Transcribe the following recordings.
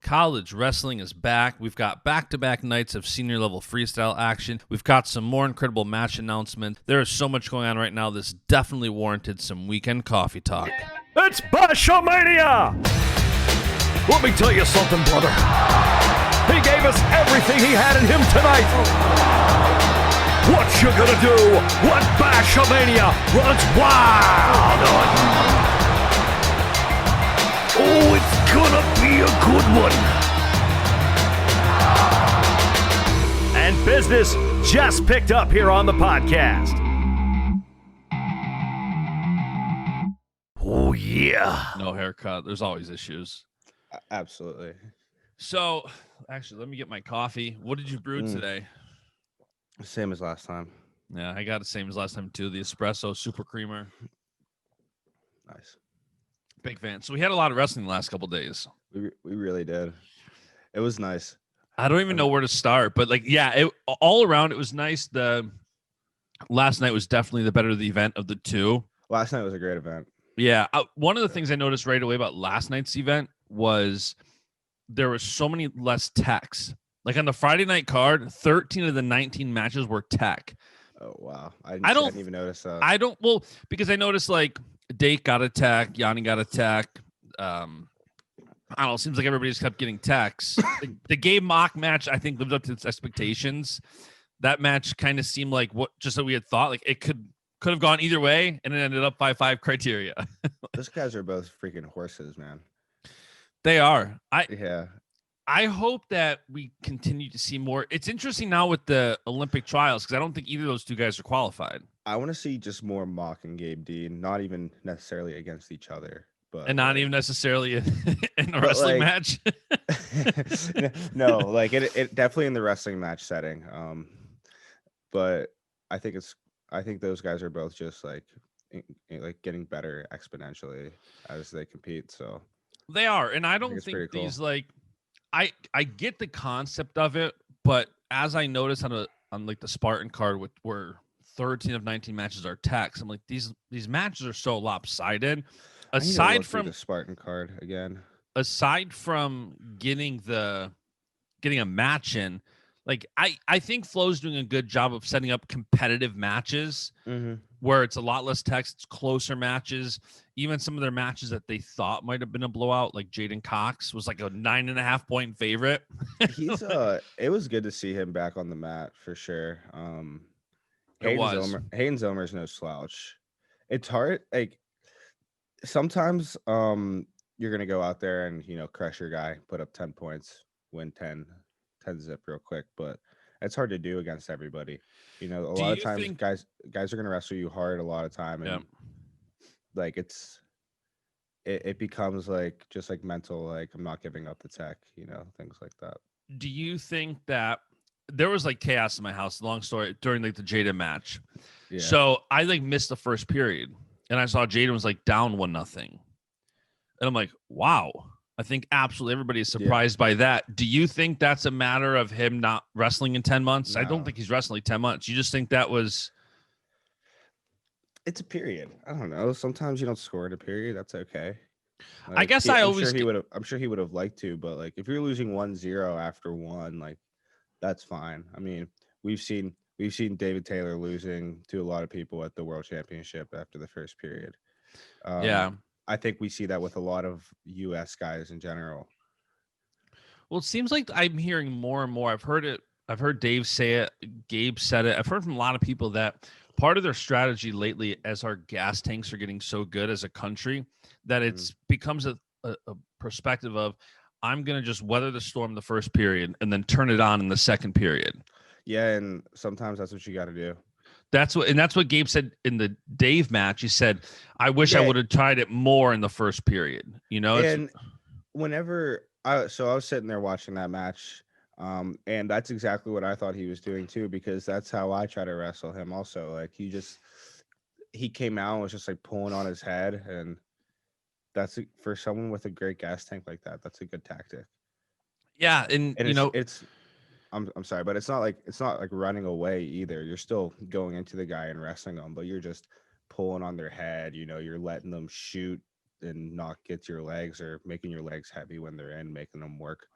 College wrestling is back. We've got back-to-back nights of senior level freestyle action. We've got some more incredible match announcements. There is so much going on right now. This definitely warranted some weekend coffee talk. It's Baschamania! Let me tell you something, brother. He gave us everything he had in him tonight. What you gonna do when Baschamania runs wild on? Oh, it's gonna be a good one. And business just picked up here on the podcast. Oh, yeah. No haircut. There's always issues. Absolutely. So, actually, let me get my coffee. What did you brew today? Same as last time. Yeah, I got the same as last time, too. The espresso super creamer. Nice. Big fan. So we had a lot of wrestling the last couple days. We really did. It was nice. I don't even know where to start, but all around it was nice. The last night was definitely the better of the event of the two. Last night was a great event. Yeah, one of the things I noticed right away about last night's event was there were so many less techs. Like on the Friday night card, 13 of the 19 matches were tech. Oh wow! I didn't even notice that. Because I noticed like Dake got a tech, Yanni got a tech. I don't know. It seems like everybody just kept getting techs. The Gabe mock match, I think, lived up to its expectations. That match kind of seemed like what we had thought. Like it could have gone either way, and it ended up by 5 criteria. Those guys are both freaking horses, man. They are. I hope that we continue to see more. It's interesting now with the Olympic trials because I don't think either of those two guys are qualified. I want to see just more Mock and Gabe Dean, not even necessarily against each other, but not even necessarily in a wrestling match. No, like it definitely in the wrestling match setting. But I think those guys are both just like getting better exponentially as they compete. So they are, and I don't think these cool. I get the concept of it, but as I noticed on like the Spartan card where 13 of 19 matches are techs, I'm like these matches are so lopsided. Aside from the Spartan card again, aside from getting a match in, like I think Flo's doing a good job of setting up competitive matches where it's a lot less techs, it's closer matches. Even some of their matches that they thought might have been a blowout, like Jaden Cox was like a 9.5 point favorite. It was good to see him back on the mat for sure. Hayden Zomer's no slouch. It's hard. Like sometimes you're gonna go out there and crush your guy, put up 10 points, win 10 zip real quick, but it's hard to do against everybody. A lot of times guys are gonna wrestle you hard a lot of time, and like it becomes like just like mental, like I'm not giving up the tech, things like that. Do you think that there was like chaos in my house? Long story, during like the Jaden match. Yeah. So I like missed the first period, and I saw Jaden was like down 1-0, and I'm like, wow. I think absolutely everybody is surprised by that. Do you think that's a matter of him not wrestling in 10 months? No. I don't think he's wrestling 10 months. You just think that was... It's a period. I don't know. Sometimes you don't score in a period. That's okay. Like, I guess I'm sure he would have liked to, but like if you're losing 1-0 after one, like that's fine. I mean, we've seen David Taylor losing to a lot of people at the World Championship after the first period. I think we see that with a lot of U.S. guys in general. Well, it seems like I'm hearing more and more. I've heard it. I've heard Dave say it. Gabe said it. I've heard from a lot of people that part of their strategy lately, as our gas tanks are getting so good as a country, that it's becomes a perspective of, I'm going to just weather the storm the first period and then turn it on in the second period. Yeah, and sometimes that's what you got to do. That's what Gabe said in the Dave match. He said, I wish I would have tried it more in the first period. And whenever I was sitting there watching that match, and that's exactly what I thought he was doing too, because that's how I try to wrestle him also. Like he came out and was just like pulling on his head, and that's for someone with a great gas tank like that, that's a good tactic. Yeah, and I'm sorry, but it's not like running away either. You're still going into the guy and wrestling them, but you're just pulling on their head. You're letting them shoot and not get to your legs or making your legs heavy when they're in, making them work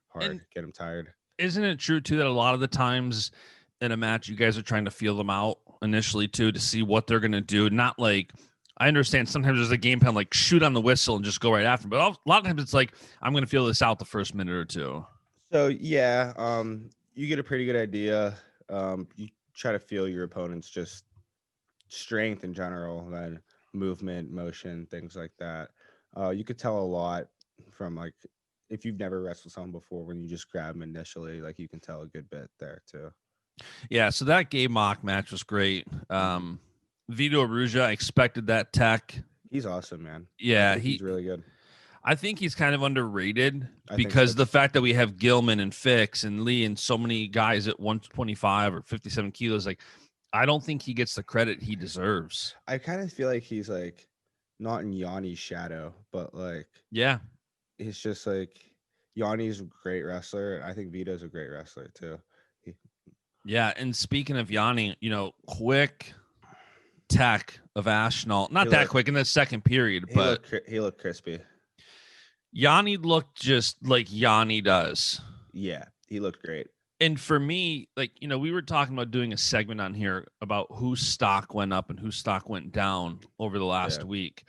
hard, And get them tired. Isn't it true too that a lot of the times in a match you guys are trying to feel them out initially too to see what they're going to do? Not like, I understand sometimes there's a game plan like shoot on the whistle and just go right after, but a lot of times it's like I'm going to feel this out the first minute or two. So yeah, you get a pretty good idea. You try to feel your opponent's just strength in general, then movement, motion, things like that. You could tell a lot from like if you've never wrestled someone before, when you just grab them initially, like you can tell a good bit there too. Yeah, so that Gabe Mock match was great. Vito Arujá, I expected that tech. He's awesome, man. Yeah, he's really good. I think he's kind of underrated because so. The fact that we have Gilman and Fix and Lee and so many guys at 125 or 57 kilos, like I don't think he gets the credit he deserves. I kind of feel like he's like not in Yanni's shadow, but like yeah, it's just like Yanni's a great wrestler. I think Vito's a great wrestler too. Yeah, and speaking of Yanni, quick tech of Ashnall, not that quick in the second period, but he looked crispy. Yanni looked just like Yanni does. Yeah, he looked great. And for me, like, we were talking about doing a segment on here about whose stock went up and whose stock went down over the last week.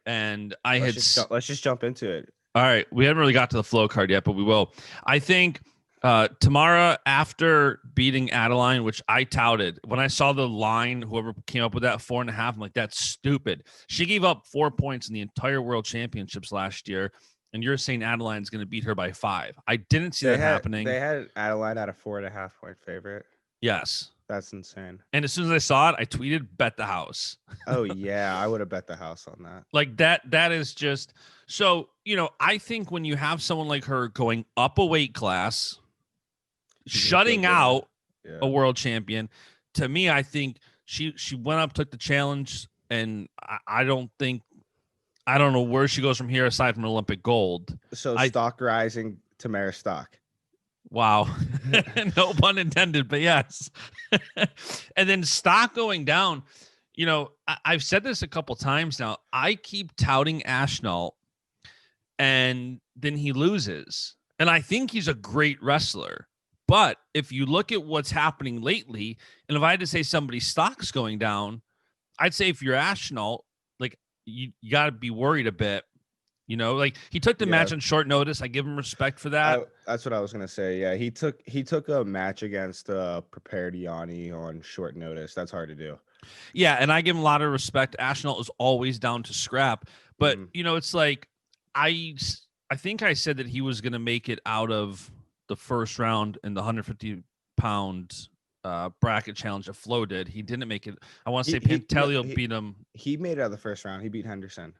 And let's just jump into it. All right. We haven't really got to the flow card yet, but we will. I think Tamara, after beating Adeline, which I touted, when I saw the line, whoever came up with that 4.5, I'm like, that's stupid. She gave up 4 points in the entire world championships last year. And you're saying Adeline's going to beat her by 5. I didn't see that happening. They had Adeline at a 4.5 point favorite. Yes. That's insane. And as soon as I saw it, I tweeted, bet the house. Oh, yeah. I would have bet the house on that. Like that is just so, I think when you have someone like her going up a weight class, shutting out a world champion, to me, I think she went up, took the challenge, and I don't know where she goes from here aside from Olympic gold. So stock rising, Tamara stock. Wow. No pun intended, but yes. And then stock going down. I've said this a couple times now. I keep touting Ashnall and then he loses. And I think he's a great wrestler. But if you look at what's happening lately, and if I had to say somebody's stock's going down, I'd say if you're Ashnall, you got to be worried a bit, like he took the match on short notice. I give him respect for that. That's what I was going to say. Yeah. He took a match against prepared Yanni on short notice. That's hard to do. Yeah. And I give him a lot of respect. Ashnall is always down to scrap, but it's like, I think I said that he was going to make it out of the first round in the 150-pound bracket challenge that Flo did. He didn't make it. I want to say Pantelio beat him. He made it out of the first round. He beat Henderson.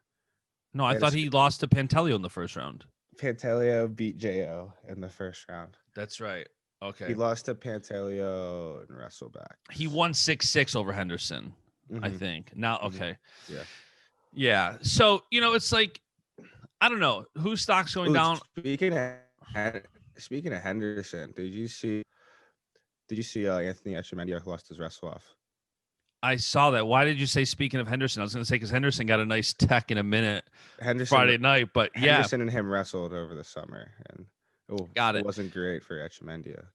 No, I thought he lost to Pantelio in the first round. Pantelio beat Jo in the first round. That's right. Okay. He lost to Pantelio and wrestled back. He won 6-6 over Henderson, I think. Now, okay. Yeah. Yeah. So, it's like, I don't know whose stock's going down. Speaking of Henderson, did you see Anthony Echemendia lost his wrestle off? I saw that. Why did you say speaking of Henderson? I was going to say because Henderson got a nice tech in a minute Friday night, but Henderson and him wrestled over the summer, and it wasn't great for Echemendia.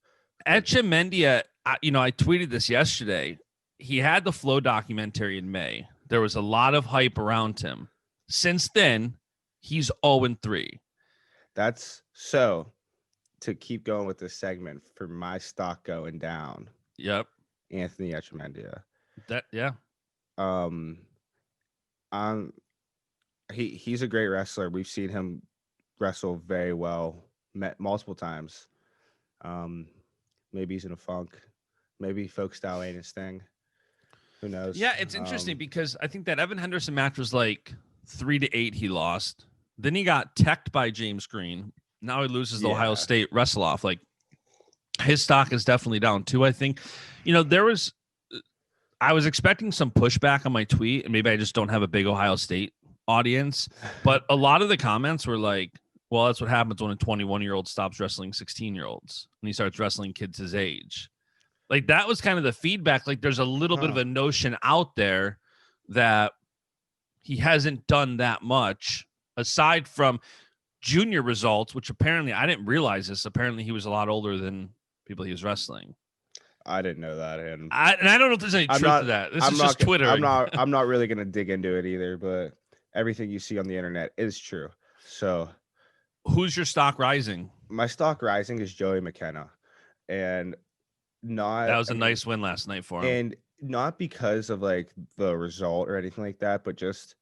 Echemendia, I tweeted this yesterday. He had the Flow documentary in May. There was a lot of hype around him. Since then, he's 0-3. That's so. To keep going with this segment, for my stock going down. Yep. Anthony Echemendia. He's a great wrestler. We've seen him wrestle very well, met multiple times. Maybe he's in a funk. Maybe folk style ain't his thing. Who knows? Yeah, it's interesting because I think that Evan Henderson match was like 3-8. He lost. Then he got teched by James Green. Now he loses the Ohio State wrestle off. Like his stock is definitely down too. I think, I was expecting some pushback on my tweet, and maybe I just don't have a big Ohio State audience, but a lot of the comments were like, well, that's what happens when a 21-year-old stops wrestling 16-year-olds and he starts wrestling kids his age. Like that was kind of the feedback. Like there's a little bit of a notion out there that he hasn't done that much aside from junior results, which apparently I didn't realize this. Apparently he was a lot older than people he was wrestling. I didn't know that, and I don't know if there's any truth to that. This is just Twitter. I'm not really gonna dig into it either, but everything you see on the internet is true. So, who's your stock rising? My stock rising is Joey McKenna, and that was a nice win last night for him, and not because of like the result or anything like that, but just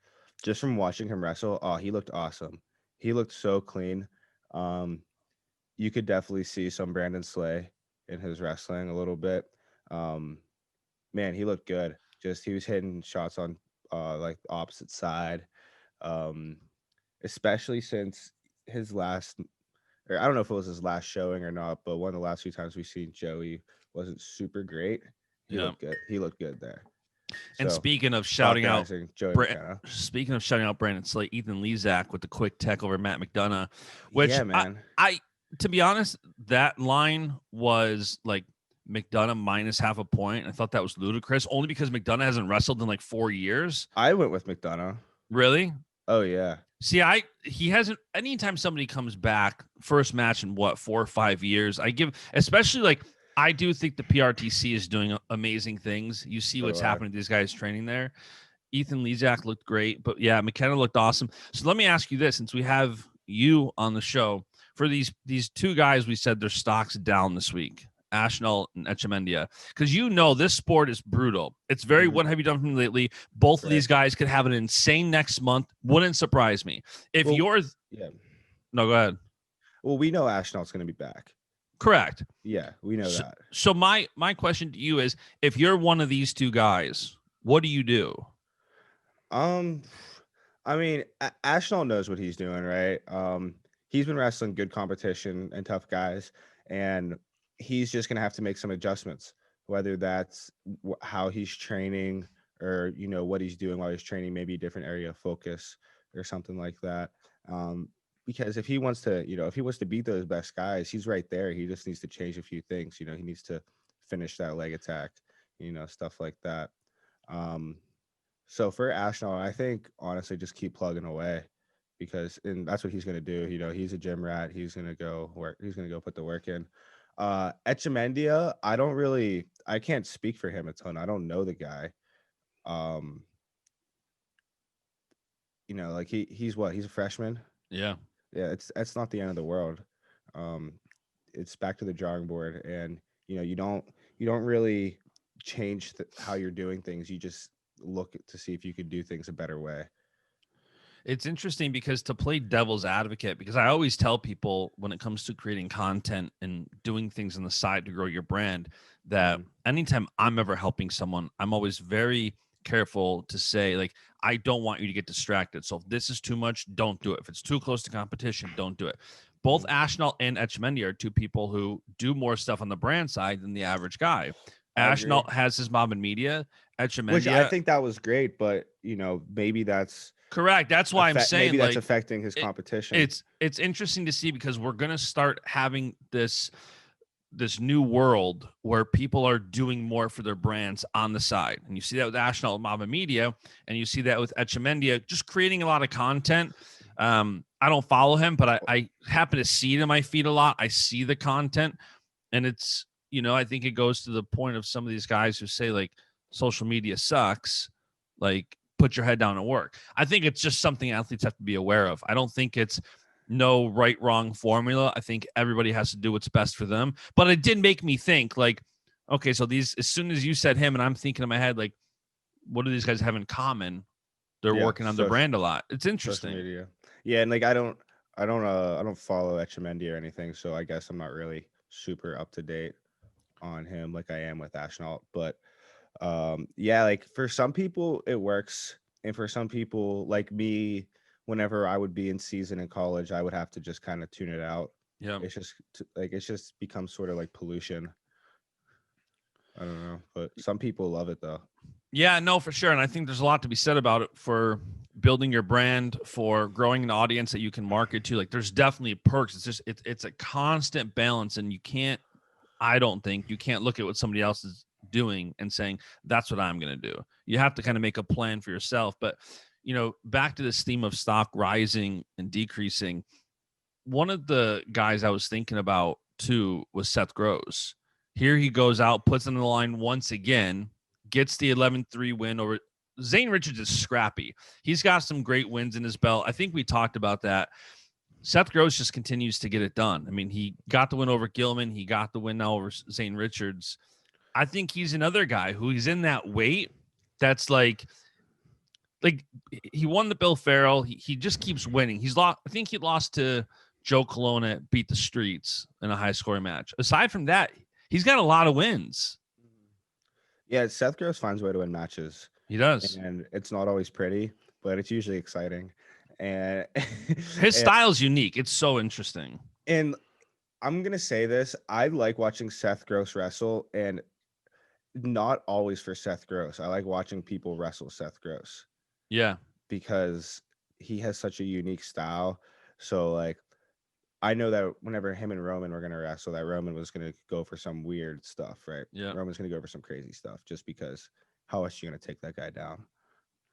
from watching him wrestle. Oh, he looked awesome. He looked so clean. You could definitely see some Brandon Slay in his wrestling a little bit. Man, he looked good. Just he was hitting shots on like the opposite side. Especially since his last, or I don't know if it was his last showing or not, but one of the last few times we've seen Joey wasn't super great. He looked good. He looked good there. And so, speaking of shouting out, speaking of shouting out Brandon Slay, Ethan Lezak with the quick tech over Matt McDonough, which I to be honest, that line was like McDonough minus half a point. I thought that was ludicrous, only because McDonough hasn't wrestled in like 4 years. I went with McDonough. Really? Oh yeah. See, he hasn't. Anytime somebody comes back, first match in 4 or 5 years, I give, especially like I do think the PRTC is doing amazing things. You see what's happening to these guys training there. Ethan Lezak looked great, but yeah, McKenna looked awesome. So let me ask you this, since we have you on the show, for these two guys, we said their stocks down this week, Ashnell and Echemendia, because this sport is brutal. It's very what have you done for me lately? Both of these guys could have an insane next month. Wouldn't surprise me. If no, go ahead. Well, we know Ashnell's going to be back. Correct. Yeah, we know that. So my question to you is, if you're one of these two guys, what do you do? I mean, Ashnell knows what he's doing, right? He's been wrestling good competition and tough guys, and he's just going to have to make some adjustments, whether that's how he's training or, what he's doing while he's training, maybe a different area of focus or something like that. Because if he wants to beat those best guys, he's right there. He just needs to change a few things. He needs to finish that leg attack, stuff like that. So for Ashnell, I think honestly, just keep plugging away, and that's what he's going to do. He's a gym rat. He's going to go work. He's going to go put the work in. Echemendia, I can't speak for him a ton. I don't know the guy. Like he's a freshman. Yeah. It's not the end of the world. It's back to the drawing board, and you don't really change how you're doing things. You just look to see if you could do things a better way. It's interesting because to play devil's advocate, because I always tell people when it comes to creating content and doing things on the side to grow your brand, that anytime I'm ever helping someone, I'm always very careful to say, like, I don't want you to get distracted. So if this is too much, don't do it. If it's too close to competition, don't do it. Both Ashnell and Echemendia are two people who do more stuff on the brand side than the average guy. Ashnell has his mom in media. Echemendia, which I think that was great, but maybe that's correct. That's why I'm saying maybe that's affecting his competition. It's interesting to see, because we're gonna start having this new world where people are doing more for their brands on the side. And you see that with Ashnell and Mama Media, and you see that with Echemendia, just creating a lot of content. I don't follow him, but I happen to see it in my feed a lot. I see the content, and it's, I think it goes to the point of some of these guys who say, like, social media sucks, like, put your head down and work. I think it's just something athletes have to be aware of. I don't think it's no right, wrong formula. I think everybody has to do what's best for them. But it did make me think, like, okay, so as soon as you said him, and I'm thinking in my head, like, what do these guys have in common? They're working on their brand a lot. It's interesting. Media. Yeah, and like I don't follow Echemendia or anything, so I guess I'm not really super up to date on him like I am with Ashnell. But like for some people it works, and for some people like me, whenever I would be in season in college, I would have to just kind of tune it out. Yeah, it's just becomes sort of like pollution. I don't know, but some people love it though. Yeah, no, for sure. And I think there's a lot to be said about it for building your brand, for growing an audience that you can market to. Like, there's definitely perks. It's just, it's a constant balance, and I don't think you can't look at what somebody else is doing and saying, that's what I'm going to do. You have to kind of make a plan for yourself. But back to this theme of stock rising and decreasing. One of the guys I was thinking about too was Seth Gross. Here he goes out, puts on the line once again, gets the 11-3 win over Zane Richards. Is scrappy. He's got some great wins in his belt. I think we talked about that. Seth Gross just continues to get it done. I mean, he got the win over Gilman. He got the win now over Zane Richards. I think he's another guy who he's in that weight that's like he won the Bill Farrell. He just keeps winning. He's lost. I think he lost to Joe Colonna at Beat the Streets in a high scoring match. Aside from that, he's got a lot of wins. Yeah, Seth Gross finds a way to win matches. He does. And it's not always pretty, but it's usually exciting. And his style's unique. It's so interesting. And I'm going to say this. I like watching Seth Gross wrestle, and not always for Seth Gross. I like watching people wrestle Seth Gross. Yeah. Because he has such a unique style. So, like, I know that whenever him and Roman were going to wrestle, that Roman was going to go for some weird stuff, right? Yeah. Roman's going to go for some crazy stuff just because how else are you going to take that guy down?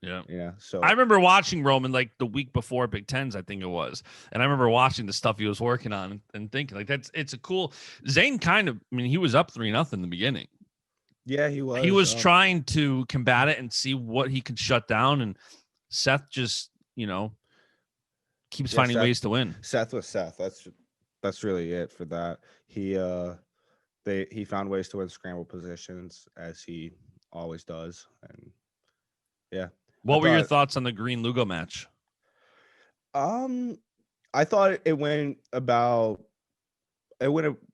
Yeah. Yeah. So I remember watching Roman like the week before Big Tens, I think it was. And I remember watching the stuff he was working on and thinking like it's a cool Zane he was up 3-0 in the beginning. Yeah, he was. He was trying to combat it and see what he could shut down. And Seth just, keeps finding ways to win. Seth was Seth. That's really it for that. He found ways to win scramble positions as he always does. And yeah. What were your thoughts on the Green Lugo match? I thought it went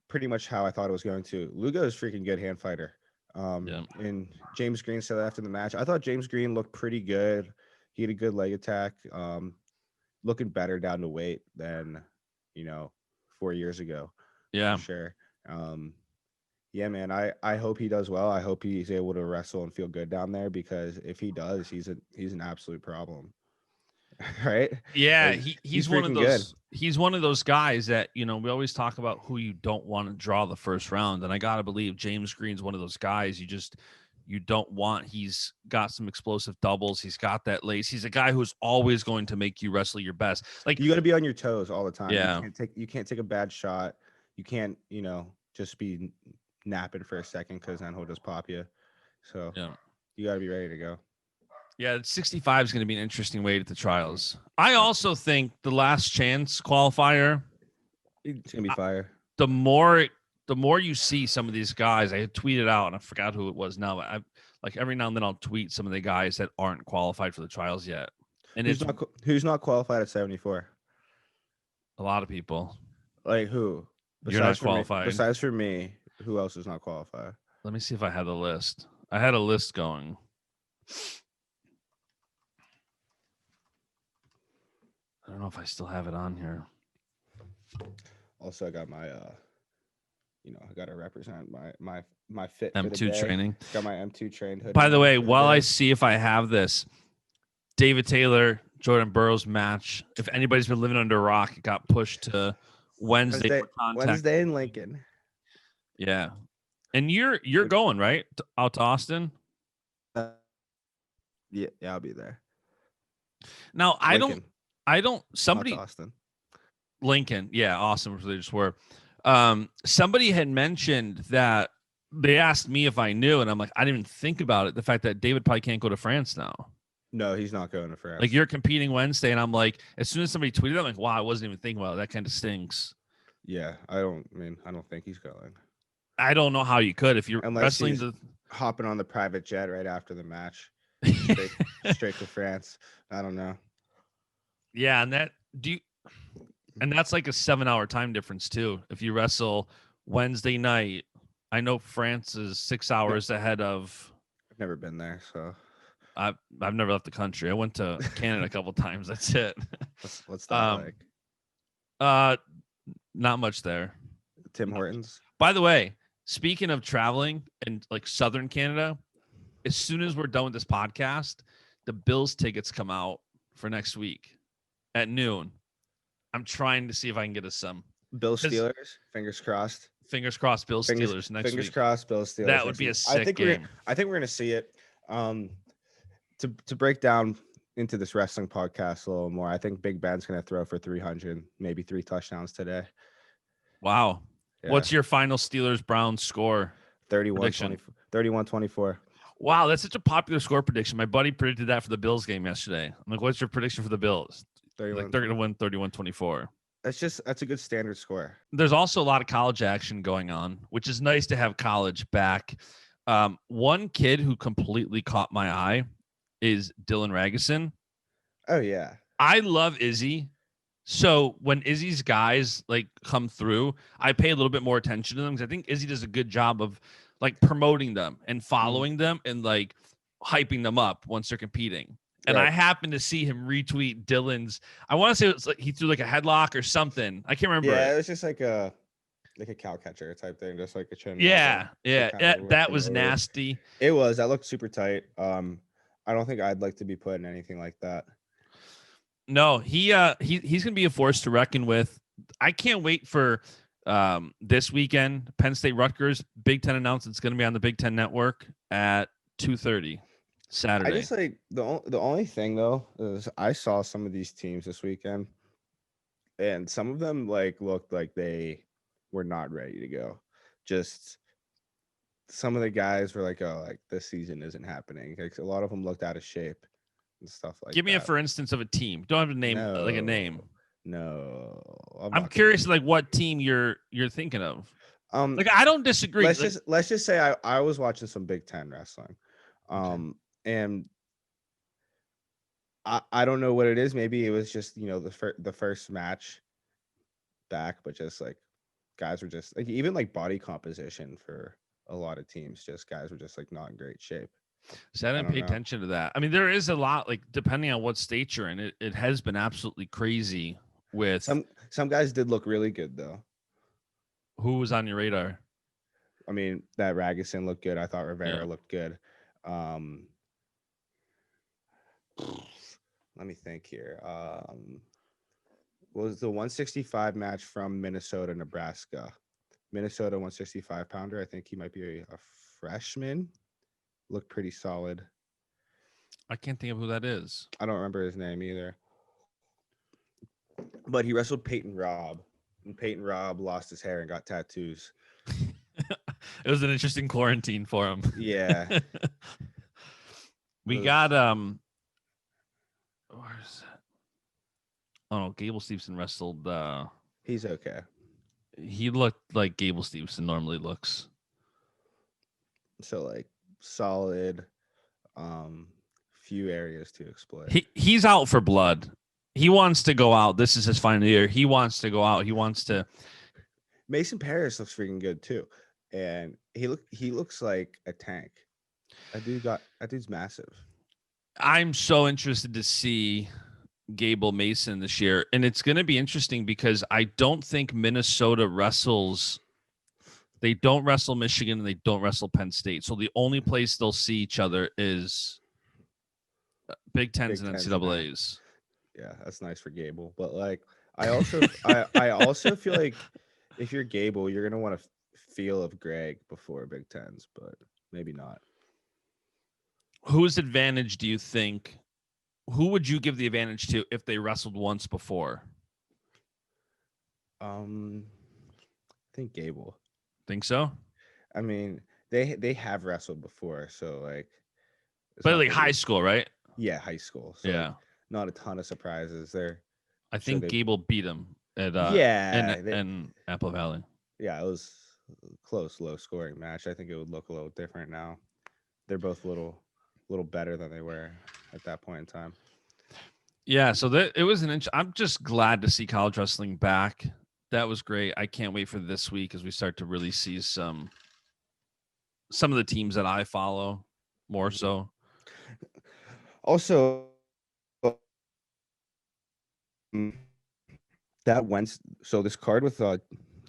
pretty much how I thought it was going to. Lugo is freaking good hand fighter. And James Green said that after the match. I thought James Green looked pretty good. He had a good leg attack. Looking better down to weight than 4 years ago. Yeah, for sure. Yeah, man. I hope he does well. I hope he's able to wrestle and feel good down there, because if he does, he's an absolute problem. Right? Yeah, like, he's one of those. Good. He's one of those guys that we always talk about who you don't want to draw the first round, and I gotta believe James Green's one of those guys you don't want. He's got some explosive doubles. He's got that lace. He's a guy who's always going to make you wrestle your best. Like, you got to be on your toes all the time. Yeah, you can't take a bad shot. You can't just be napping for a second, because then he'll just pop you. So yeah, you got to be ready to go. Yeah, 65 is going to be an interesting weight at the trials. I also think the last chance qualifier, it's gonna be fire. The more you see some of these guys, I had tweeted out and I forgot who it was now. But like every now and then I'll tweet some of the guys that aren't qualified for the trials yet. And who's not qualified at 74? A lot of people. Like who? You're not qualified. Besides for me, who else is not qualified? Let me see if I had the list. I had a list going. I don't know if I still have it on here. Also, I got my I got to represent my fit M2 training. Got my M2 trained hoodie. By the way, while I see if I have this, David Taylor, Jordan Burroughs match. If anybody's been living under a rock, it got pushed to Wednesday in Lincoln. Yeah. And you're going, right? Out to Austin? Yeah, I'll be there. Now, somebody Austin. Lincoln. Yeah, awesome. They just were. Somebody had mentioned that they asked me if I knew, and I'm like, I didn't even think about it. The fact that David probably can't go to France now. No, he's not going to France. Like, you're competing Wednesday, and I'm like, as soon as somebody tweeted, I'm like, wow, I wasn't even thinking about it. That kind of stinks. Yeah, I don't think he's going. I don't know how you could if you're wrestling hopping on the private jet right after the match, straight to France. I don't know. Yeah, and that's like a 7-hour time difference too. If you wrestle Wednesday night, I know France is 6 hours ahead of. I've never been there, so I've never left the country. I went to Canada a couple times. That's it. What's that like? Not much there. Tim Hortons. By the way, speaking of traveling and like Southern Canada, as soon as we're done with this podcast, the Bills tickets come out for next week at noon. I'm trying to see if I can get us some. Bills Steelers. Fingers crossed. Fingers crossed. Bills Steelers next week. Fingers crossed. Bills Steelers. That would be a sick game. I think we're gonna see it. To break down into this wrestling podcast a little more, I think Big Ben's going to throw for 300, maybe 3 touchdowns today. Wow. Yeah. What's your final Steelers-Browns score? 31-24. Wow, that's such a popular score prediction. My buddy predicted that for the Bills game yesterday. I'm like, what's your prediction for the Bills? Like they're going to win 31-24. That's a good standard score. There's also a lot of college action going on, which is nice to have college back. One kid who completely caught my eye is Dylan Ragson. Oh, yeah. I love Izzy. So when Izzy's guys like come through, I pay a little bit more attention to them because I think Izzy does a good job of like promoting them and following them and like hyping them up once they're competing. And I happened to see him retweet Dylan's. I want to say it was like he threw like a headlock or something. I can't remember. Yeah, it was just like a cow catcher type thing, just like a chin. Yeah. That was nasty. It was. That looked super tight. I don't think I'd like to be put in anything like that. No, he's gonna be a force to reckon with. I can't wait for this weekend. Penn State Rutgers. Big Ten announced it's gonna be on the Big Ten Network at 2:30 Saturday. I just like the only thing though is I saw some of these teams this weekend, and some of them like looked like they were not ready to go. Just some of the guys were like, "Oh, like this season isn't happening." Like a lot of them looked out of shape and stuff like. Give me a for instance of a team. Don't have a name, like a name. No, I'm curious, like what team you're thinking of. Like I don't disagree. Let's just say I was watching some Big Ten wrestling, and I don't know what it is. Maybe it was just the first match back, but just like guys were just like even like body composition for a lot of teams, just guys were just like not in great shape. So I didn't pay attention to that. I mean, there is a lot, like depending on what state you're in, it has been absolutely crazy. With some guys did look really good though. Who was on your radar? I mean, that Ragson looked good. I thought Rivera looked good. Let me think here. Was the 165 match from Minnesota, Nebraska? Minnesota 165 pounder. I think he might be a freshman. Looked pretty solid. I can't think of who that is. I don't remember his name either. But he wrestled Peyton Robb, and Peyton Robb lost his hair and got tattoos. It was an interesting quarantine for him. Yeah. We got where's that? Oh, Gable Stevenson wrestled. He's okay. He looked like Gable Stevenson normally looks. So like solid, few areas to exploit. He's out for blood. He wants to go out. This is his final year. He wants to go out. He wants to. Mason Paris looks freaking good too, and he looks like a tank. That dude's massive. I'm so interested to see Gable Mason this year, and it's going to be interesting because I don't think Minnesota wrestles. They don't wrestle Michigan and they don't wrestle Penn State. So the only place they'll see each other is Big Tens and NCAAs. Yeah, that's nice for Gable. But like, I also feel like if you're Gable, you're gonna want to feel of Greg before Big Tens, but maybe not. Whose advantage do you think? Who would you give the advantage to if they wrestled once before? I think Gable. Think so? I mean, they have wrestled before, so like. But like high school, right? Yeah, high school. So yeah. Not a ton of surprises there. I think Gable beat him at in Apple Valley. Yeah, it was a close, low scoring match. I think it would look a little different now. They're both a little better than they were at that point in time. Yeah, so it was I'm just glad to see college wrestling back. That was great. I can't wait for this week as we start to really see some of the teams that I follow more so. Also, that Wednesday, so this card with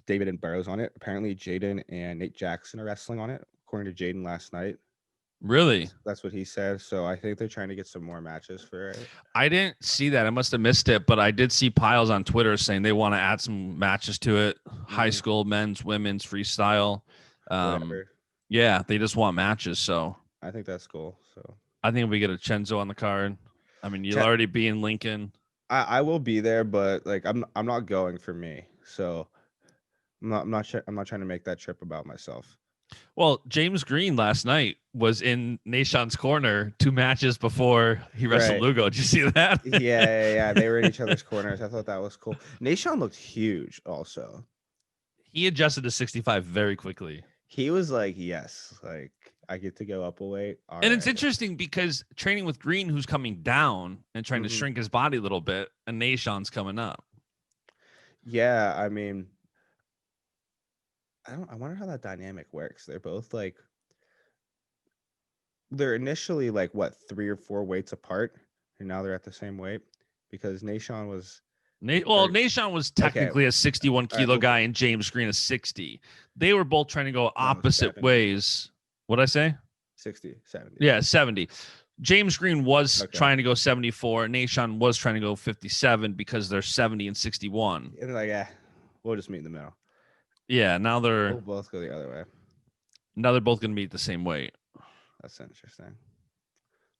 David and Burrows on it. Apparently, Jaden and Nate Jackson are wrestling on it, according to Jaden last night. Really? That's what he said. So I think they're trying to get some more matches for it. I didn't see that. I must have missed it, but I did see piles on Twitter saying they want to add some matches to it. High school, men's, women's, freestyle. Yeah, they just want matches. So I think that's cool. So I think we get a Cenzo on the card. I mean, you'll already be in Lincoln. I will be there, but like I'm not going for me. So I'm not trying to make that trip about myself. Well, James Green last night was in Nashon's corner 2 matches before he wrestled Lugo. Did you see that? Yeah. They were in each other's corners. I thought that was cool. Nashon looked huge also. He adjusted to 65 very quickly. He was like, yes, like I get to go up a weight. And it's interesting because training with Green, who's coming down and trying to shrink his body a little bit, and Nashon's coming up. Yeah, I mean, I wonder how that dynamic works. They're both like, they're initially like what, 3 or 4 weights apart, and now they're at the same weight because Nashon was. Nashon was technically a 61 kilo guy and James Green a 60. They were both trying to go opposite ways. What'd I say? 60, 70. Yeah, 70. James Green was trying to go 74. Nashon was trying to go 57 because they're 70 and 61. And like, yeah, we'll just meet in the middle. Yeah, now we'll both go the other way. Now they're both going to be at the same weight. That's interesting.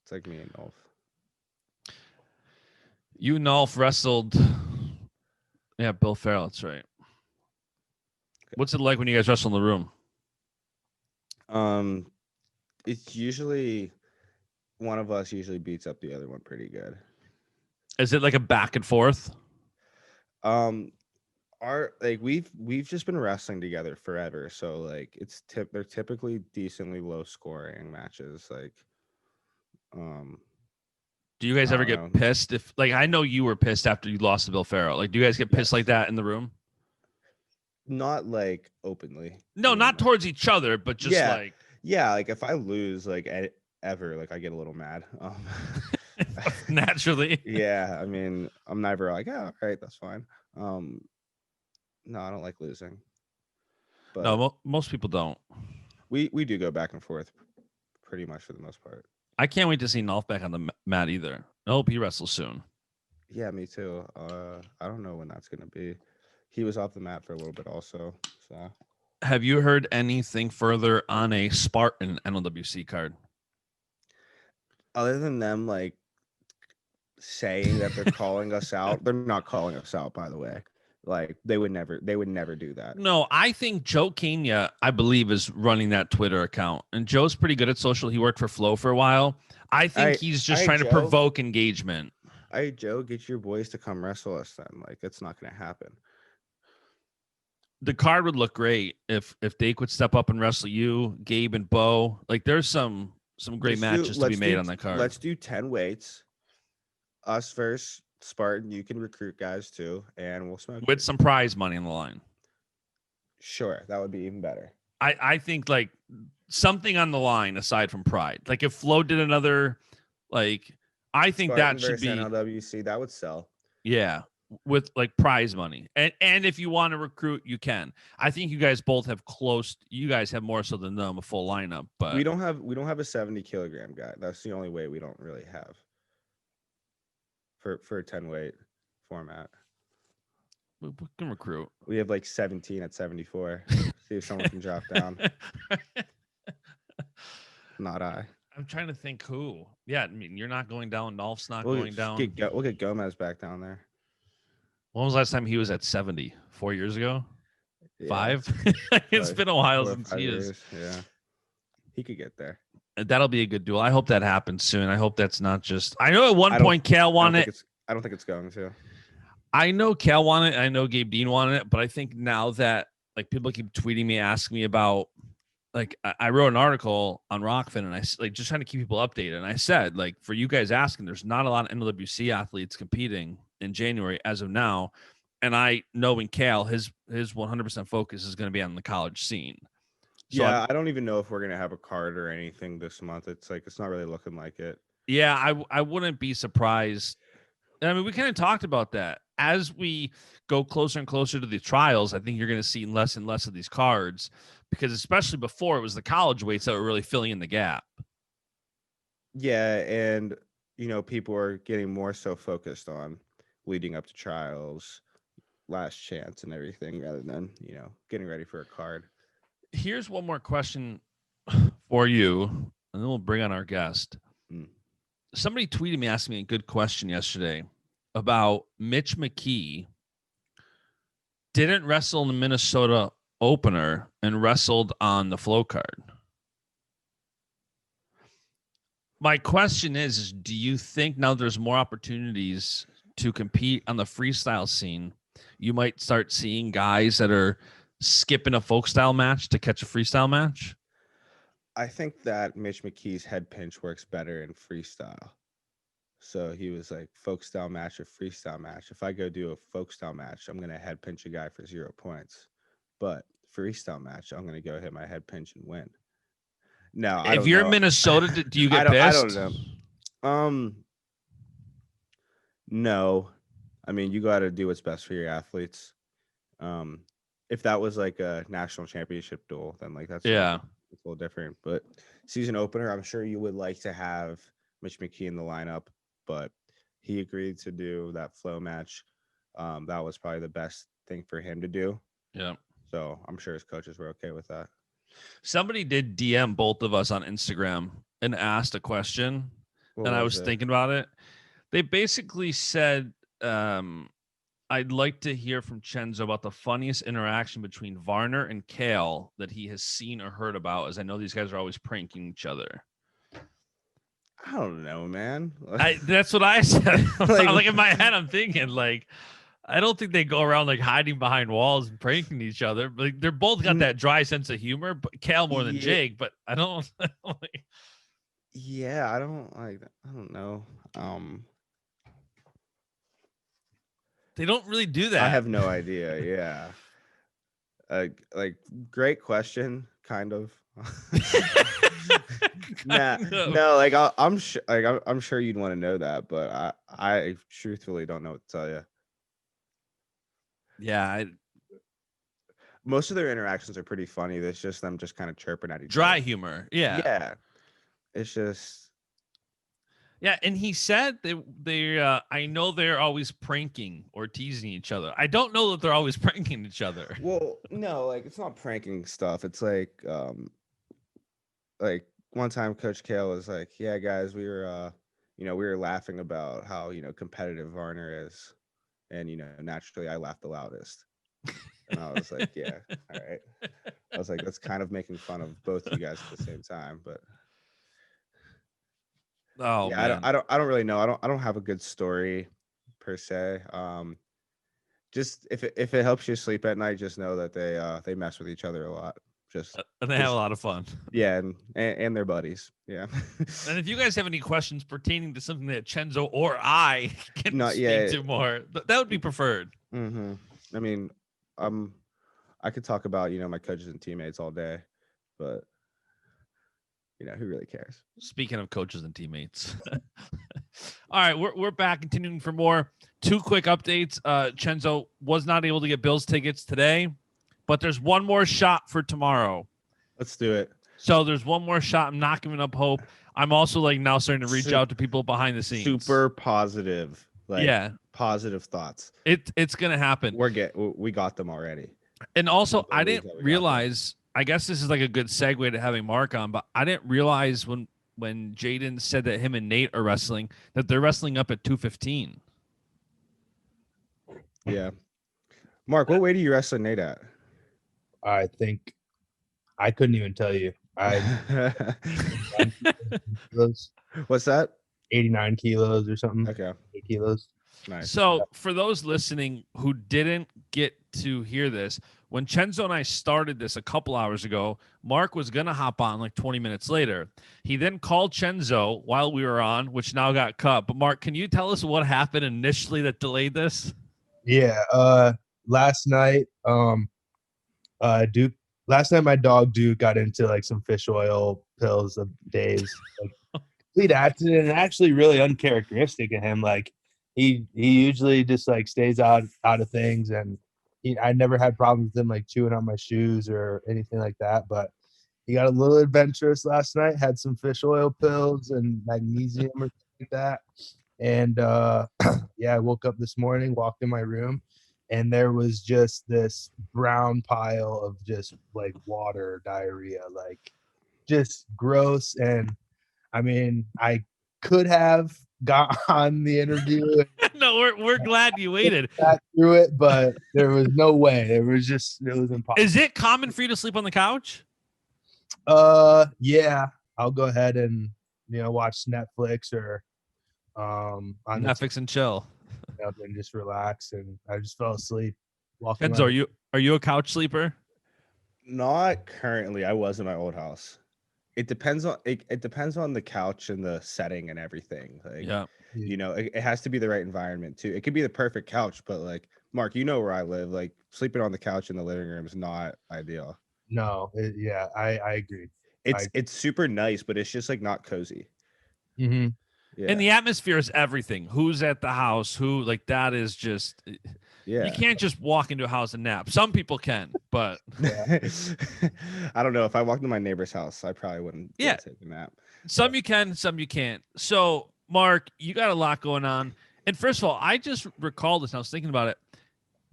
It's like me and Nolf. You and Nolf wrestled. Yeah, Bill Farrell. That's right. What's it like when you guys wrestle in the room? It's usually one of us usually beats up the other one pretty good. Is it like a back and forth? We've just been wrestling together forever, so like they're typically decently low scoring matches. Like, do you guys ever get pissed? If like I know you were pissed after you lost to Bill Farrell. Like, do you guys get pissed like that in the room? Not like openly. No, not towards each other, but just like like if I lose like ever, like I get a little mad. Naturally. Yeah, I mean, I'm never like, all right, that's fine. No, I don't like losing. But no, most people don't. We do go back and forth pretty much for the most part. I can't wait to see Nolf back on the mat either. I hope he wrestles soon. Yeah, me too. I don't know when that's going to be. He was off the mat for a little bit also. So, have you heard anything further on a Spartan NLWC card? Other than them like saying that they're calling us out, they're not calling us out, by the way. Like they would never do that. No, I think Joe Kenya, I believe, is running that Twitter account. And Joe's pretty good at social. He worked for Flow for a while. I think he's just trying to provoke engagement. Hey, Joe, get your boys to come wrestle us then. Like, it's not going to happen. The card would look great if Dake would step up and wrestle you, Gabe and Bo. Like, there's some great matches to be made on that card. Let's do 10 weights. Us versus Spartan. You can recruit guys too, and we'll smoke with some prize money on the line. Sure, that would be even better. I think like something on the line aside from pride. Like if Flo did another, like I think Spartan that should be NLWC. That would sell. Yeah, with like prize money, and if you want to recruit, you can. I think you guys both have close. You guys have more so than them a full lineup, but we don't have a 70 kilogram guy. That's the only way we don't really have. For a 10 weight format, we can recruit. We have like 17 at 74. See if someone can drop down. Not I. I'm trying to think who. Yeah, I mean you're not going down. Nolf's not going down. We'll get Gomez back down there. When was the last time he was at 70? 4 years ago? Yeah. 5? It's been a while since he is. Yeah, he could get there. That'll be a good duel. I hope that happens soon. I hope that's not just. I know at one point Cal wanted it. I don't think it's going to. I know Cal wanted it. I know Gabe Dean wanted it, but I think now that like people keep tweeting me, asking me about, like I wrote an article on Rockfin and I like just trying to keep people updated. And I said like for you guys asking, there's not a lot of NWC athletes competing in January as of now, and I know in Cal his 100% focus is going to be on the college scene. So yeah, I don't even know if we're gonna have a card or anything this month. It's like it's not really looking like it. Yeah, I wouldn't be surprised. I mean, we kind of talked about that. As we go closer and closer to the trials, I think you're going to see less and less of these cards because especially before it was the college weights that were really filling in the gap. Yeah, and people are getting more so focused on leading up to trials, last chance and everything rather than, getting ready for a card. Here's one more question for you, and then we'll bring on our guest. somebody tweeted me asking me a good question yesterday about Mitch McKee didn't wrestle in the Minnesota opener and wrestled on the flow card. My question is do you think now there's more opportunities to compete on the freestyle scene, you might start seeing guys that are skipping a folk style match to catch a freestyle match? I think that Mitch McKee's head pinch works better in freestyle. So he was like, folk style match or freestyle match. If I go do a folk style match, I'm going to head pinch a guy for 0 points. But freestyle match, I'm going to go hit my head pinch and win. No, if you're in Minnesota, do you get pissed? I don't know. No. I mean, you got to do what's best for your athletes. If that was like a national championship duel, then like it's a little different. But season opener, I'm sure you would like to have Mitch McKee in the lineup, but he agreed to do that flow match. That was probably the best thing for him to do. Yeah. So I'm sure his coaches were okay with that. Somebody did DM both of us on Instagram and asked a question, and I was thinking about it. They basically said, I'd like to hear from Cenzo about the funniest interaction between Varner and Kale that he has seen or heard about, as I know these guys are always pranking each other. I don't know, man. That's what I said. Like in my head, I'm thinking, like, I don't think they go around like hiding behind walls and pranking each other. Like they're both got that dry sense of humor, but Kale more than Jake. But I don't. Yeah, I don't know. They don't really do that. I have no idea. Yeah. Like great question, kind of. No, like I'm sure, I'm sure you'd want to know that, but I truthfully don't know what to tell you. Yeah, most of their interactions are pretty funny. It's just them just kind of chirping at each other. Dry humor. Yeah. It's just. Yeah, and he said they I know they're always pranking or teasing each other. I don't know that they're always pranking each other. Well, no, like it's not pranking stuff. It's like one time Coach Kale was like, "Yeah, guys, we were laughing about how competitive Varner is, and naturally I laughed the loudest." And I was like, "Yeah, all right." I was like, "That's kind of making fun of both you guys at the same time," but. Oh yeah, man. I don't really know. I don't have a good story per se. Just if it helps you sleep at night, just know that they mess with each other a lot. And they have a lot of fun. Yeah, and their buddies. Yeah. And if you guys have any questions pertaining to something that Cenzo or I can speak to more, that would be preferred. Mm-hmm. I mean, I could talk about my coaches and teammates all day, but who really cares? Speaking of coaches and teammates. All right, we're back continuing for more. 2 quick updates. Cenzo was not able to get Bills tickets today, but there's one more shot for tomorrow. Let's do it. So there's one more shot. I'm not giving up hope. I'm also now starting to reach out to people behind the scenes. Super positive. Positive thoughts. It's gonna happen. We got them already. And also I didn't realize, I guess this is like a good segue to having Mark on, but I didn't realize when Jaden said that him and Nate are wrestling, that they're wrestling up at 215. Yeah. Mark, what weight are you wrestling Nate at? I think I couldn't even tell you. What's that? 89 kilos or something. Okay. 8 kilos. Nice. So for those listening who didn't get to hear this, when Cenzo and I started this a couple hours ago, Mark was going to hop on like 20 minutes later. He then called Cenzo while we were on, which now got cut. But Mark, can you tell us what happened initially that delayed this? Yeah. Last night, last night my dog Duke got into like some fish oil pills of days. Like, complete accident, and actually really uncharacteristic of him. Like he usually just like stays out of things, and I never had problems with him like chewing on my shoes or anything like that. But he got a little adventurous last night, had some fish oil pills and magnesium or something like that. And I woke up this morning, walked in my room, and there was just this brown pile of just like water diarrhea, like just gross. And I mean, I could have got on the interview. No, we're glad you waited. Got through it, but there was no way. It was impossible. Is it common for you to sleep on the couch? Yeah. I'll go ahead and watch Netflix or on Netflix and chill. And just relax. And I just fell asleep. Cenzo, are you a couch sleeper? Not currently. I was in my old house. It depends on it depends on the couch and the setting and everything. Like, Yeah. It has to be the right environment too. It could be the perfect couch, but like Mark, where I live, like sleeping on the couch in the living room is not ideal. No, I agree. It's super nice, but it's just like not cozy. Mm-hmm. Yeah. And the atmosphere is everything. Who's at the house? Who, like, that is just. Yeah. You can't just walk into a house and nap. Some people can, but I don't know. If I walked into my neighbor's house, I probably wouldn't take a nap. Some you can, some you can't. So, Mark, you got a lot going on. And first of all, I just recalled this and I was thinking about it.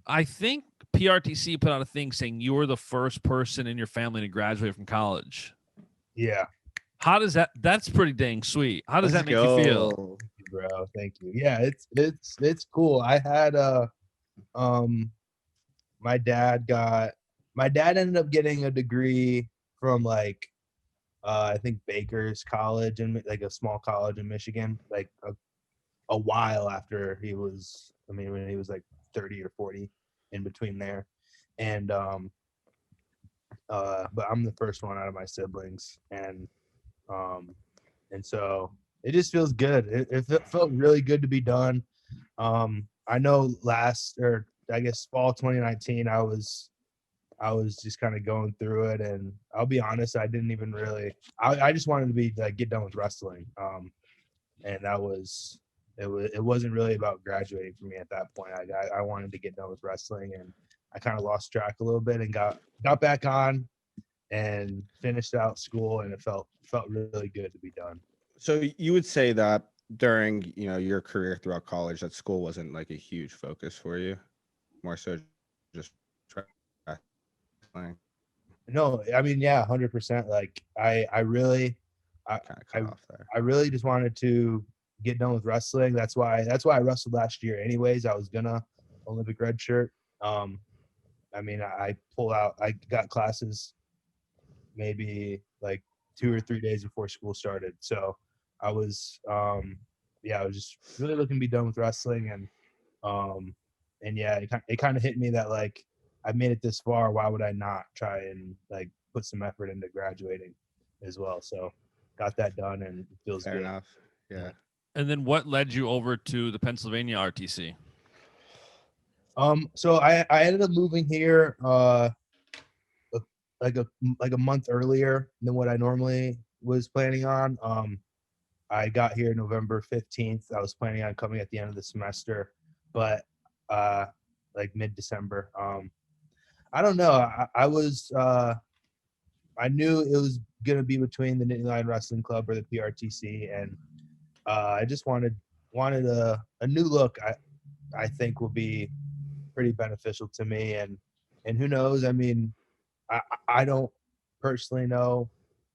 I think PRTC put out a thing saying you were the first person in your family to graduate from college. Yeah. How does that's pretty dang sweet. How does that make you feel? Thank you, bro. Thank you. Yeah, it's cool. I had my dad ended up getting a degree from I think Baker's College and like a small college in Michigan, like a while after when he was like 30 or 40, in between there. And but I'm the first one out of my siblings, and so it just feels good. It felt really good to be done. I know fall 2019, I was just kind of going through it, and I'll be honest, I didn't even really. I just wanted to be get done with wrestling, and that was it. Wasn't really about graduating for me at that point. I wanted to get done with wrestling, and I kind of lost track a little bit, and got back on and finished out school, and it felt really good to be done. So you would say that during your career throughout college, that school wasn't like a huge focus for you, more so just wrestling? No, I mean, yeah, 100%. Like I really just wanted to get done with wrestling. That's why I wrestled last year anyways. I was gonna Olympic red shirt. I mean, I pulled out. I got classes maybe like 2 or 3 days before school started. So I was, I was just really looking to be done with wrestling, and yeah, it kind of hit me that like I made it this far. Why would I not try and like put some effort into graduating as well? So got that done, and it feels Fair good. enough. Yeah. And then what led you over to the Pennsylvania RTC? So I ended up moving here like a month earlier than what I normally was planning on. I got here November 15th. I was planning on coming at the end of the semester, but like mid-December. I don't know. I knew it was gonna be between the Nittany Lion Wrestling Club or the PRTC, and I just wanted a new look. I think will be pretty beneficial to me, and who knows? I mean, I don't personally know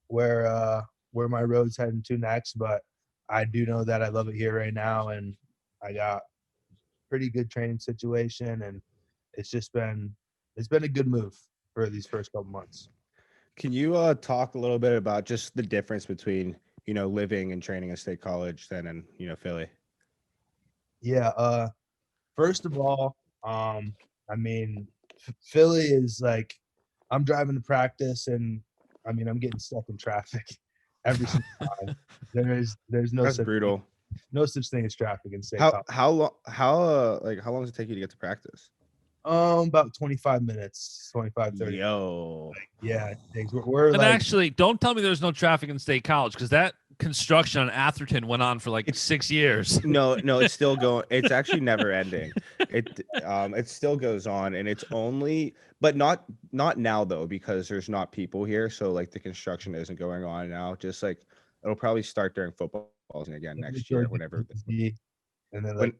where my road's heading to next, but I do know that I love it here right now, and I got pretty good training situation, and it's been a good move for these first couple months. Can you talk a little bit about just the difference between living and training at State College then and Philly? Yeah. First of all, I mean, Philly is like, I'm driving to practice, and I mean, I'm getting stuck in traffic every single time. There's no That's brutal. No such thing as traffic in State College. How long does it take you to get to practice? About 25 minutes, 25, 30. Yo. Yeah, we're And like, actually, don't tell me there's no traffic in State College, because that construction on Atherton went on for like 6 years. No, it's still going. It's actually never ending. It still goes on, and it's only, but not now though, because there's not people here. So like the construction isn't going on now. Just like it'll probably start during football season again next year, whenever. And then like,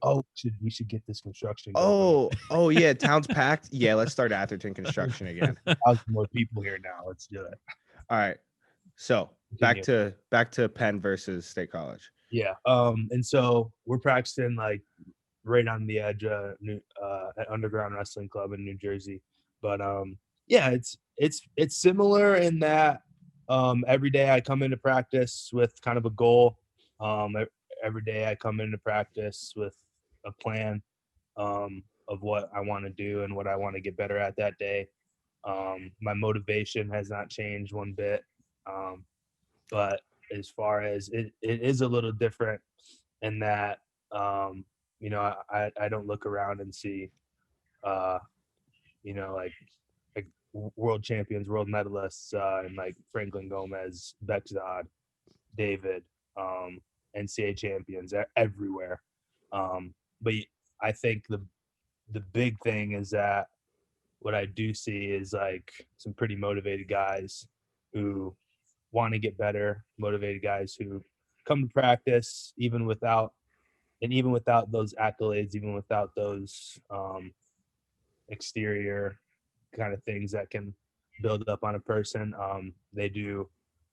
we should get this construction going. Oh yeah, town's packed. Yeah, let's start Atherton construction again. More people here now. Let's do it. All right. So back to Penn versus State College. Yeah. And so we're practicing like right on the edge at Underground Wrestling Club in New Jersey. But yeah, it's similar in that every day I come into practice with kind of a goal. Every day I come into practice with a plan of what I want to do and what I want to get better at that day. My motivation has not changed one bit. But as far as it is a little different in that, you know, I don't look around and see, you know, like world champions, world medalists, and like Franklin Gomez, Bexod, David, NCAA champions everywhere. But I think the big thing is that what I do see is like some pretty motivated guys who want to get better, motivated guys who come to practice even without those accolades, even without those exterior kind of things that can build up on a person. They do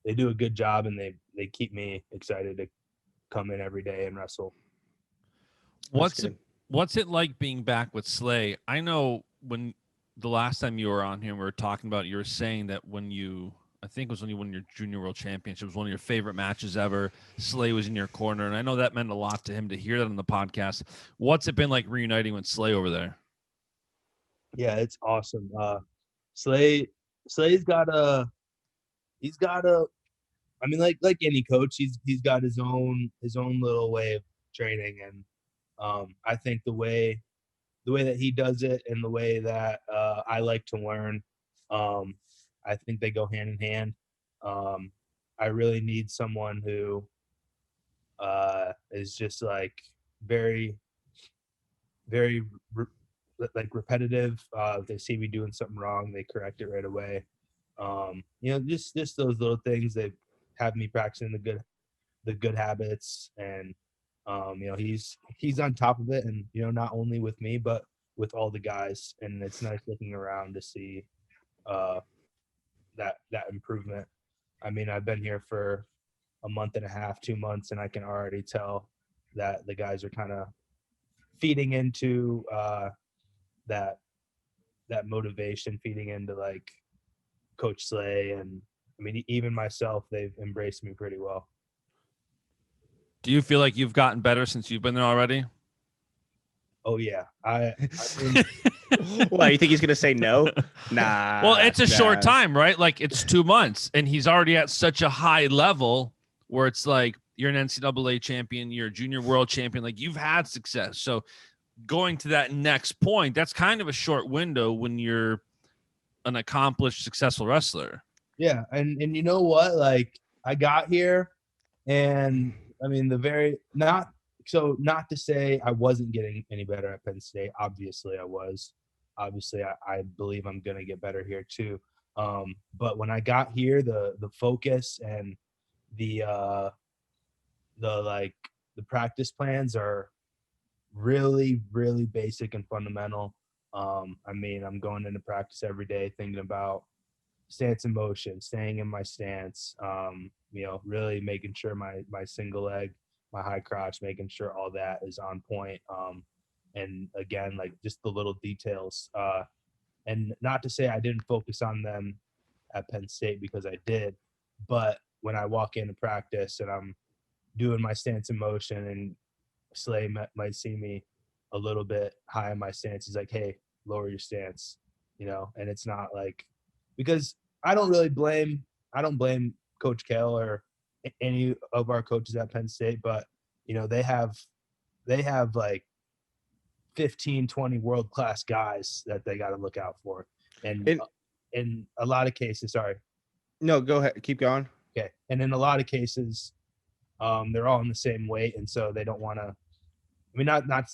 a good job, and they keep me excited to come in every day and wrestle. What's it like being back with Slay? I know when the last time you were on here, we were talking about, you were saying that I think it was when you won your junior world championship, it was one of your favorite matches ever. Slay was in your corner, and I know that meant a lot to him to hear that on the podcast. What's it been like reuniting with Slay over there? Yeah, it's awesome. Slay's got a I mean, like any coach, he's got his own little way of training, and I think the way that he does it and the way that I like to learn, I think they go hand in hand. I really need someone who is just like very, very like repetitive. If they see me doing something wrong, they correct it right away. You know, just those little things. They have me practicing the good habits, and you know, he's on top of it, and you know, not only with me but with all the guys. And it's nice looking around to see that improvement. I mean, I've been here for a month and a half, 2 months, and I can already tell that the guys are kind of feeding into that motivation, feeding into like Coach Slay, and I mean, even myself, they've embraced me pretty well. Do you feel like you've gotten better since you've been there already? Oh yeah, I Well, you think he's gonna say no? Nah. Well, it's a short time, right? Like it's 2 months, and he's already at such a high level where it's like you're an NCAA champion, you're a junior world champion, like you've had success. So going to that next point, that's kind of a short window when you're an accomplished, successful wrestler. Yeah, and you know what? Like I got here, and I mean not to say I wasn't getting any better at Penn State. Obviously, I was. Obviously, I believe I'm gonna get better here too. But when I got here, the focus and the practice plans are really, really basic and fundamental. I mean, I'm going into practice every day thinking about stance and motion, staying in my stance, you know, really making sure my single leg, my high crotch, making sure all that is on point. And again, like just the little details. And not to say I didn't focus on them at Penn State, because I did, but when I walk into practice and I'm doing my stance and motion, and Slay might see me a little bit high in my stance, he's like, hey, lower your stance, you know. And it's not like, because I don't blame Coach Kell or any of our coaches at Penn State, but you know, they have like 15, 20 world-class guys that they got to look out for. And in a lot of cases, sorry. No, go ahead. Keep going. Okay. And in a lot of cases, they're all in the same weight. And so they don't want to, I mean,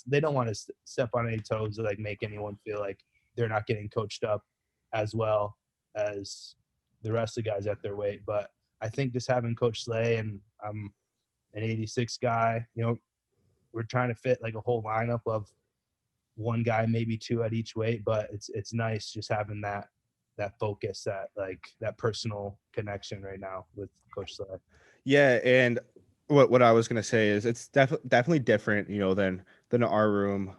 they don't want to step on any toes or like make anyone feel like they're not getting coached up as well as the rest of the guys at their weight. But I think just having Coach Slay, and I'm an 86 guy, you know, we're trying to fit like a whole lineup of one guy, maybe two at each weight, but it's nice just having that focus, that like that personal connection right now with Coach Slay. Yeah, and what I was gonna say is it's definitely different, than our room.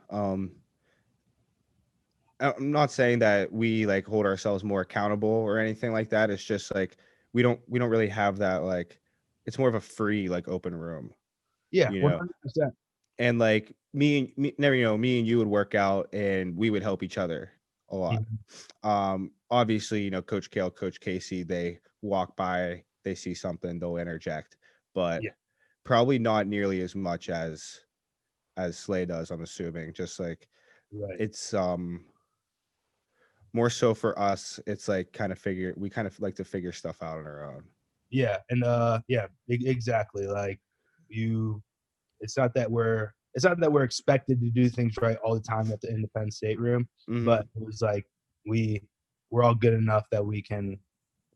I'm not saying that we like hold ourselves more accountable or anything like that. It's just like we don't really have that, like it's more of a free, like open room, Yeah, you know. 100%. And like me and you would work out and we would help each other a lot. Obviously, Coach Kale, Coach Casey, they walk by, they see something, they'll interject, but Yeah. probably not nearly as much as Slay does, I'm assuming. Just like Right. it's more so for us, it's like we kind of like to figure stuff out on our own. Yeah, and exactly. Like it's not that we're expected to do things right all the time in the Penn State room, but it was like we're all good enough that we can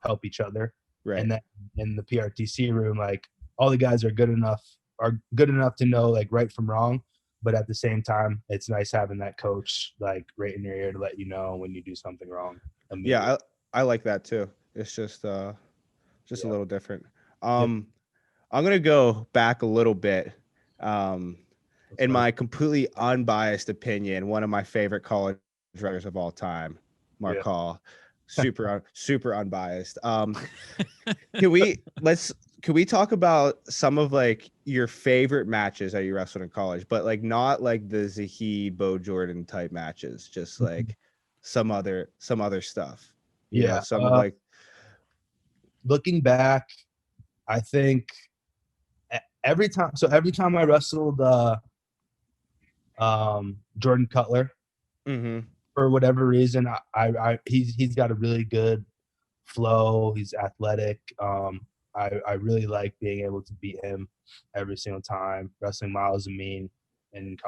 help each other. Right. And then in the PRTC room, like all the guys are good enough to know like right from wrong, but at the same time, it's nice having that coach like right in your ear to let you know when you do something wrong. Yeah, I like that too. It's just a little different. I'm gonna go back a little bit. In my completely unbiased opinion, one of my favorite college writers of all time, Mark Hall, super unbiased. Can we talk about some of like your favorite matches that you wrestled in college, but like not like the Zahid, Bo Jordan type matches, just like some other stuff. Some of like. Looking back, I think every time I wrestled Jordan Cutler, for whatever reason, he's got a really good flow. He's athletic. I really like being able to beat him every single time. Wrestling Miles Amin, and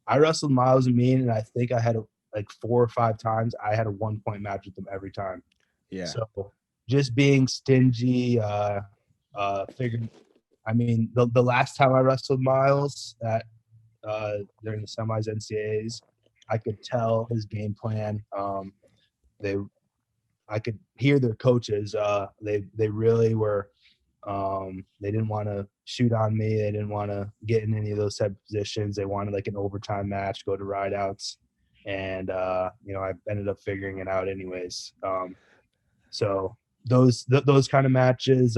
I wrestled Miles Amin, and I think I had like 4 or 5 times I had a 1-point match with him every time. Yeah. So just being stingy, figured. The last time I wrestled Miles at during the semis NCAAs, I could tell his game plan. I could hear their coaches. They really were. They didn't want to shoot on me. They didn't want to get in any of those type of positions. They wanted like an overtime match, go to rideouts, and I ended up figuring it out anyways. So those kind of matches,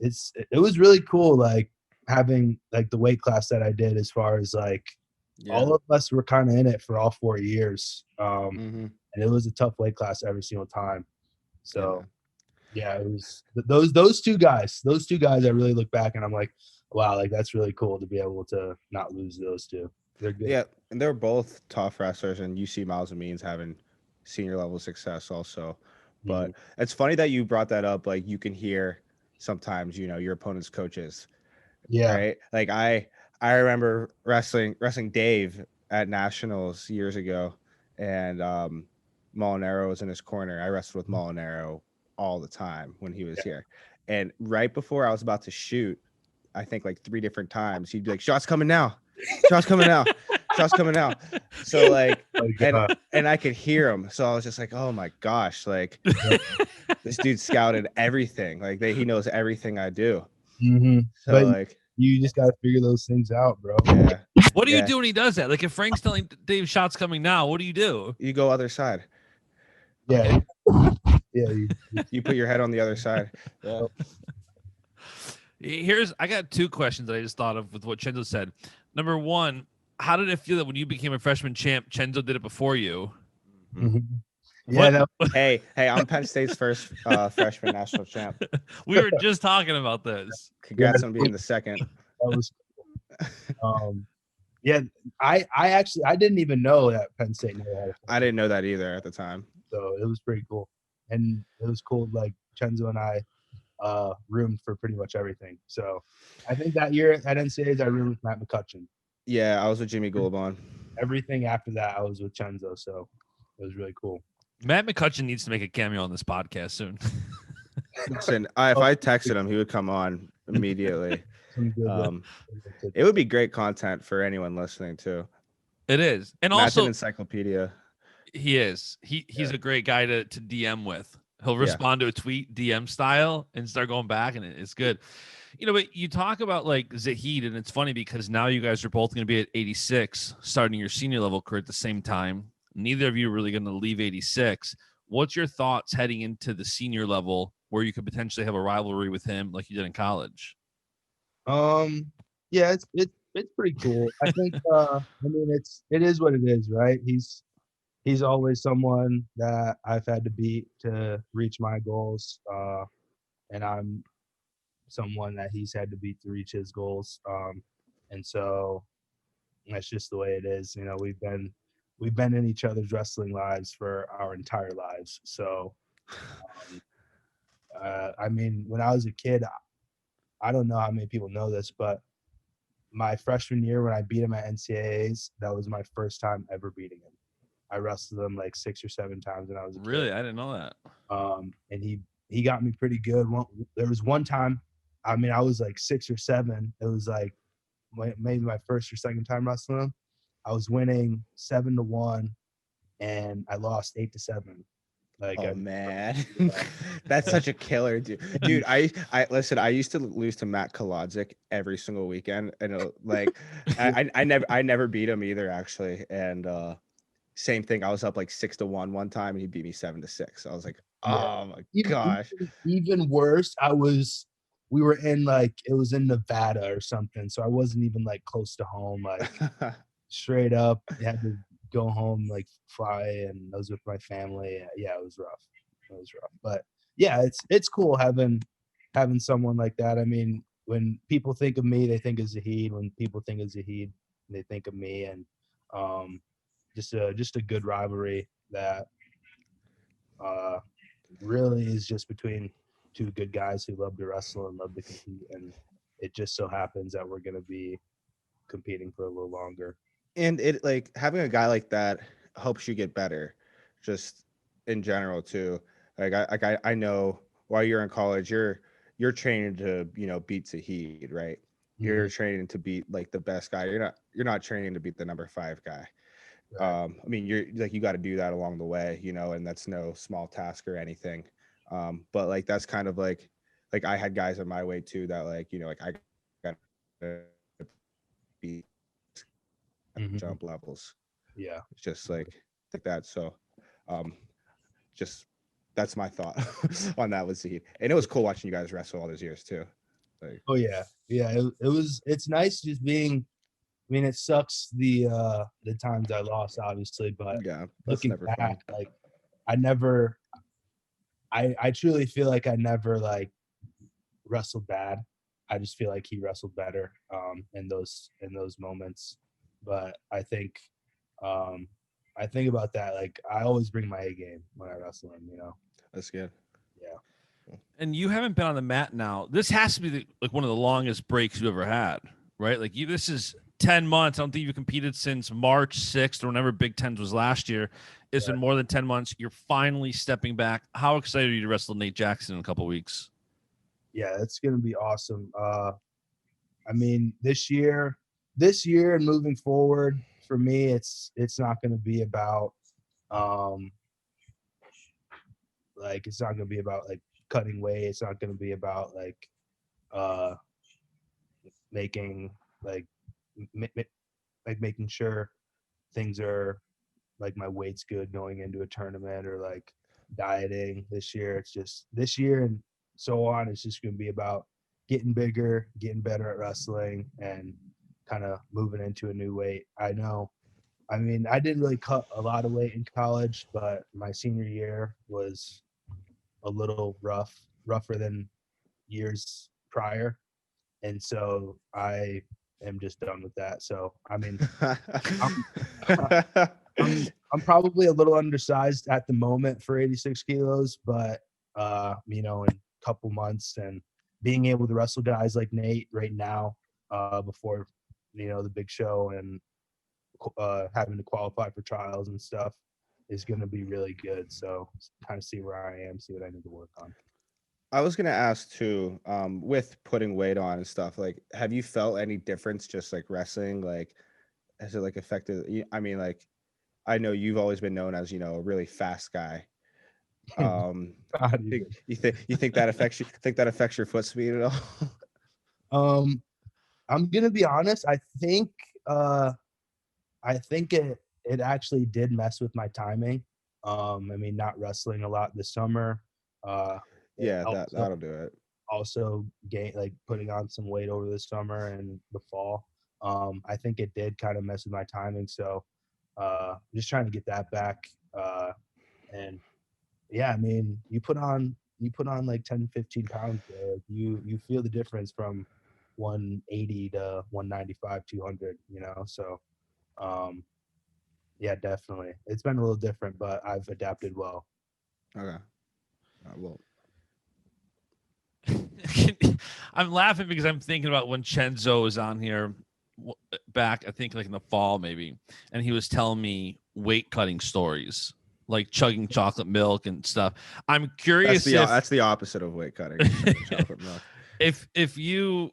it was really cool, like having like the weight class that I did, as far as like all of us were kind of in it for all 4 years. And it was a tough weight class every single time. So it was those two guys I really look back and I'm like, wow, like that's really cool to be able to not lose those two. They're good. Yeah, and they're both tough wrestlers, and you see Miles Amin's having senior level success also. But it's funny that you brought that up. Like you can hear sometimes, your opponent's coaches. Yeah. Right. Like I remember wrestling Dave at nationals years ago, and Molinaro was in his corner. I wrestled with Molinaro all the time when he was here. And right before I was about to shoot, I think like 3 different times, he'd be like, "Shots coming now. Shots coming now. Shots coming now." So like, and I could hear him. So I was just like, "Oh my gosh!" Like this dude scouted everything. Like he knows everything I do. So but like, you just gotta figure those things out, bro. Yeah. What do you do when he does that? Like if Frank's telling Dave shots coming now, what do you do? You go other side. Yeah. You put your head on the other side. Yeah. I got 2 questions that I just thought of with what Cenzo said. Number 1, how did it feel that when you became a freshman champ, Cenzo did it before you? Yeah. Hey, I'm Penn State's first freshman national champ. We were just talking about this. Congrats on being the second. That was cool. I didn't even know that Penn State never had a I didn't know that either at the time. So it was pretty cool. And it was cool, like Cenzo and I roomed for pretty much everything. So I think that year at NCAAs I roomed with Matt McCutcheon. Yeah, I was with Jimmy Goulabon. Everything after that I was with Cenzo, so it was really cool. Matt McCutcheon needs to make a cameo on this podcast soon. Listen, if I texted him, he would come on immediately. It would be great content for anyone listening too. It is. And Matt's also an encyclopedia. He is. He's a great guy to DM with. He'll respond to a tweet DM style and start going back, and it's good. But you talk about like Zahid, and it's funny because now you guys are both going to be at 86, starting your senior level career at the same time. Neither of you are really going to leave 86. What's your thoughts heading into the senior level where you could potentially have a rivalry with him like you did in college? Yeah, it's pretty cool. I think it is what it is, right? He's always someone that I've had to beat to reach my goals. And I'm someone that he's had to beat to reach his goals. And so that's just the way it is. We've been in each other's wrestling lives for our entire lives. So, when I was a kid, I don't know how many people know this, but my freshman year when I beat him at NCAAs, that was my first time ever beating him. I wrestled him like 6 or 7 times when I was a kid. Really? I didn't know that. And he got me pretty good. There was one time, I was like 6 or 7. It was like maybe my first or second time wrestling him. I was winning 7-1, and I lost 8-7. Man, that's such a killer, dude. I listen. I used to lose to Matt Kolodzik every single weekend, and I never beat him either, actually. And same thing. I was up like 6-1 one time, and he beat me 7-6. I was like, oh my gosh. Even worse, we were in it was in Nevada or something, so I wasn't even like close to home. Like straight up, I had to go home, like fly, and I was with my family. Yeah, it was rough. But yeah, it's cool having someone like that. When people think of me, they think of Zahid. When people think of Zahid, they think of me. And just a good rivalry that really is just between two good guys who love to wrestle and love to compete. And it just so happens that we're going to be competing for a little longer. And it, like, having a guy like that helps you get better, just in general too. I know while you're in college, you're training to beat Zahid, right? You're training to beat like the best guy. You're not training to beat the number 5 guy. Right. You're like, you got to do that along the way, and that's no small task or anything. But like that's kind of like I had guys in my way too that I got to beat jump levels. Yeah, it's just like that. So just that's my thought on that with Zahid. And it was cool watching you guys wrestle all those years too. Oh yeah, it's nice just being. It sucks the times I lost, obviously, but yeah, looking back, fun. I truly feel like I never like wrestled bad. I just feel like he wrestled better in those moments. But I think about that. Like I always bring my A game when I wrestle him. That's good. Yeah. And you haven't been on the mat now. This has to be one of the longest breaks you ever had, right? Like this is 10 months. I don't think you've competed since March 6th or whenever Big Tens was last year. It's been more than 10 months. You're finally stepping back. How excited are you to wrestle Nate Jackson in a couple of weeks? Yeah, it's going to be awesome. This year and moving forward for me, it's not going to be about it's not going to be about like cutting weight. It's not going to be about like making making sure things are like my weight's good going into a tournament or like dieting this year. It's just this year and so on. It's just going to be about getting bigger, getting better at wrestling, and kind of moving into a new weight. I know. I didn't really cut a lot of weight in college, but my senior year was a little rougher than years prior. And so I am just done with that. So, I'm probably a little undersized at the moment for 86 kilos, but, in a couple months and being able to wrestle guys like Nate right now before, the big show and having to qualify for trials and stuff is going to be really good. So kind of see where I am, see what I need to work on. I was gonna ask too, with putting weight on and stuff, like, have you felt any difference just like wrestling? Like, has it like affected? I know you've always been known as a really fast guy. You think that affects you? Think that affects your foot speed at all? I'm gonna be honest. I think it actually did mess with my timing. I mean, not wrestling a lot this summer. Yeah, that'll do it. Also putting on some weight over the summer and the fall. I think it did kind of mess with my timing. So just trying to get that back. And yeah, I mean, you put on like 10, 15 pounds there. You feel the difference from 180 to 195, 200, So yeah, definitely. It's been a little different, but I've adapted well. Okay. Well, I'm laughing because I'm thinking about when Cenzo was on here back, I think like in the fall maybe, and he was telling me weight cutting stories, like chugging chocolate milk and stuff. I'm curious that's the opposite of weight cutting. Chocolate milk. If you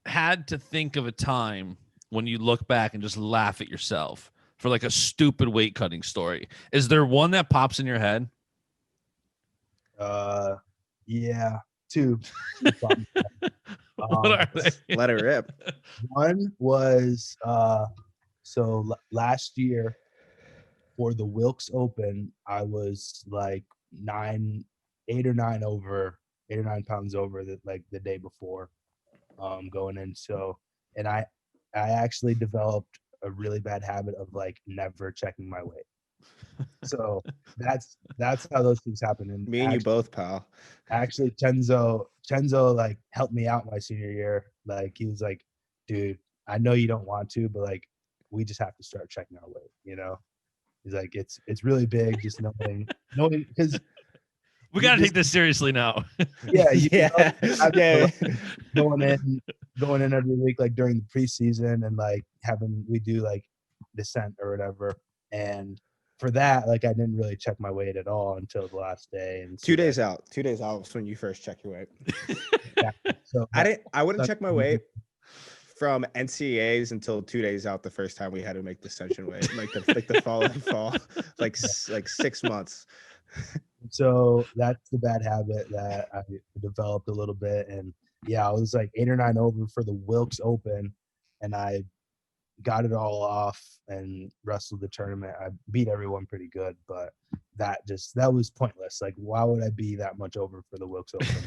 had to think of a time when you look back and just laugh at yourself for like a stupid weight cutting story, is there one that pops in your head? Yeah, two. What are they? Let it rip. One was last year for the Wilkes Open, I was like 8 or 9 pounds over the day before going in. So, and I actually developed a really bad habit of like never checking my weight. So that's how those things happen. And me and you both, pal. Actually, Cenzo like helped me out my senior year. Like he was like, dude, I know you don't want to, but like we just have to start checking our weight, He's like, it's really big, just knowing because we gotta take this seriously now. Yeah, yeah. Going in every week, like during the preseason, and like we do like descent or whatever. And for that, like I didn't really check my weight at all until the last day. And 2 days out. 2 days out was when you first check your weight. Yeah. So I wouldn't check my weight from NCAAs until 2 days out the first time we had to make descension weight, like the following fall, like 6 months. So that's the bad habit that I developed a little bit. And yeah, I was like 8 or 9 over for the Wilkes Open, and I got it all off and wrestled the tournament. I beat everyone pretty good, but that was pointless. Like, why would I be that much over for the Wilkes Open?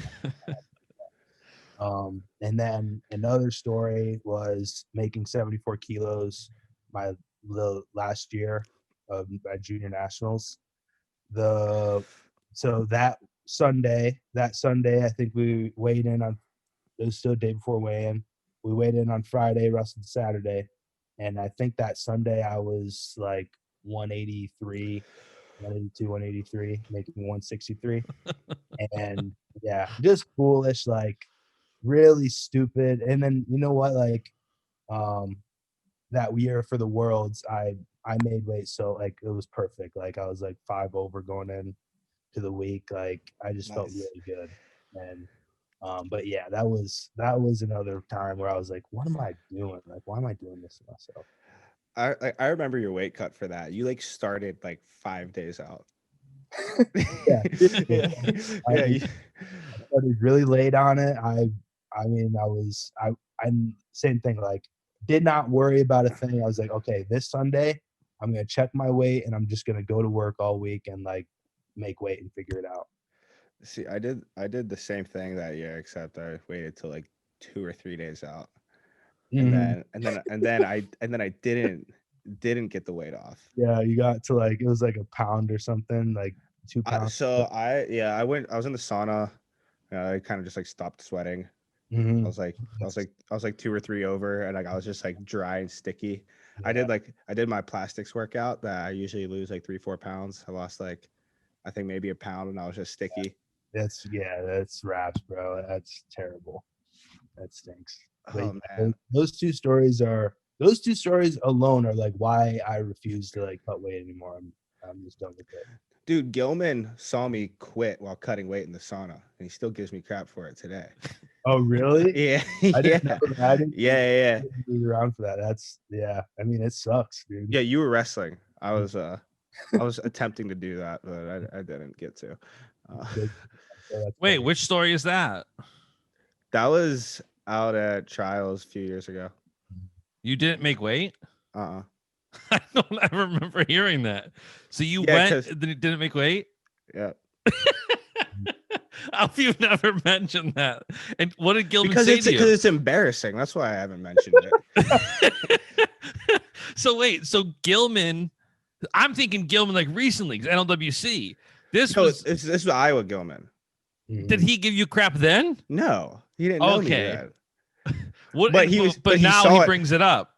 And then another story was making 74 kilos the last year of my junior nationals. So that Sunday, I think we weighed in on, it was still the day before weigh-in. We weighed in on Friday, wrestled Saturday. And I think that Sunday I was like 182, 183, making 163. And yeah, just foolish, like really stupid. And then you know what, like that year for the Worlds, I made weight, so like it was perfect. Like I was like 5 over going in to the week. Like I just felt really good. And but yeah, that was another time where I was like, what am I doing? Like, why am I doing this to myself? I remember your weight cut for that. You like started like 5 days out. Yeah. Yeah. I started really late on it. I same thing, like did not worry about a thing. I was like, okay, this Sunday I'm gonna check my weight and I'm just gonna go to work all week and like make weight and figure it out. See, I did the same thing that year, except I waited till like 2 or 3 days out. And then I didn't get the weight off. Yeah, you got to like, it was like a pound or something, like 2 pounds. I was in the sauna. I kind of just like stopped sweating. Mm-hmm. I was like 2 or 3 over, and like I was just like dry and sticky. Yeah. I did my plastics workout that I usually lose like 3-4 pounds. I lost like, I think maybe a pound, and I was just sticky. That's wraps, bro. That's terrible. That stinks. Oh man, those two stories alone are like why I refuse to like cut weight anymore. I'm just done with it. Dude, Gilman saw me quit while cutting weight in the sauna, and he still gives me crap for it today. Oh really? Yeah. I didn't know that. Yeah. Be around for that. That's I mean, it sucks, dude. Yeah, you were wrestling. I was attempting to do that, but I didn't get to. Wait, which story is that? That was out at trials a few years ago. You didn't make weight? Uh-uh. I don't ever remember hearing that. So you Yeah, went, didn't make weight? Yeah. How have you never mentioned that? And what did Gilman Because say to you? Because it's embarrassing. That's why I haven't mentioned it. So wait, so Gilman, I'm thinking Gilman like recently, NLWC. This was Iowa Gilman. Did he give you crap then? No, he didn't know me then. What? But now he brings it up.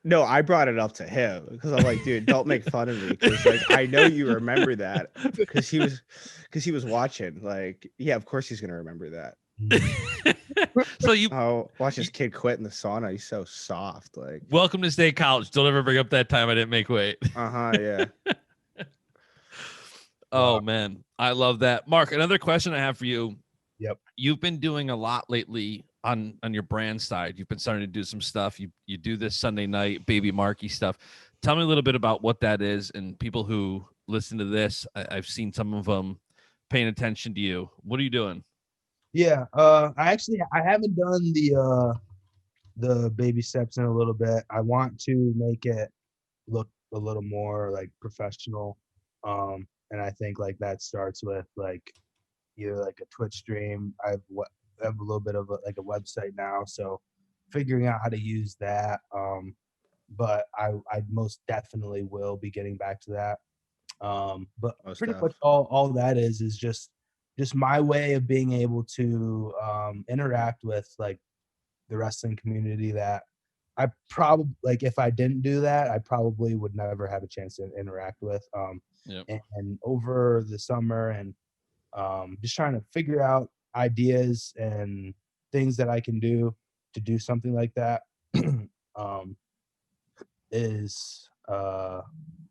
No, I brought it up to him because I'm like, dude, don't make fun of me because like I know you remember that because he was watching. Like, yeah, of course he's gonna remember that. So watch this kid quit in the sauna. He's so soft. Like, welcome to State College. Don't ever bring up that time I didn't make weight. Yeah. Oh man, I love that. Mark, another question I have for you. Yep. You've been doing a lot lately on your brand side. You've been starting to do some stuff. You do this Sunday night baby Marky stuff. Tell me a little bit about what that is, and people who listen to this, I've seen some of them paying attention to you. What are you doing? Yeah, I haven't done the baby steps in a little bit. I want to make it look a little more like professional. And I think like that starts with like either like a Twitch stream. I have a little bit of a website now, so figuring out how to use that. But I most definitely will be getting back to that. But pretty much all that is just my way of being able to interact with like the wrestling community that I probably like if I didn't do that, I probably would never have a chance to interact with. And over the summer and just trying to figure out ideas and things that I can do to do something like that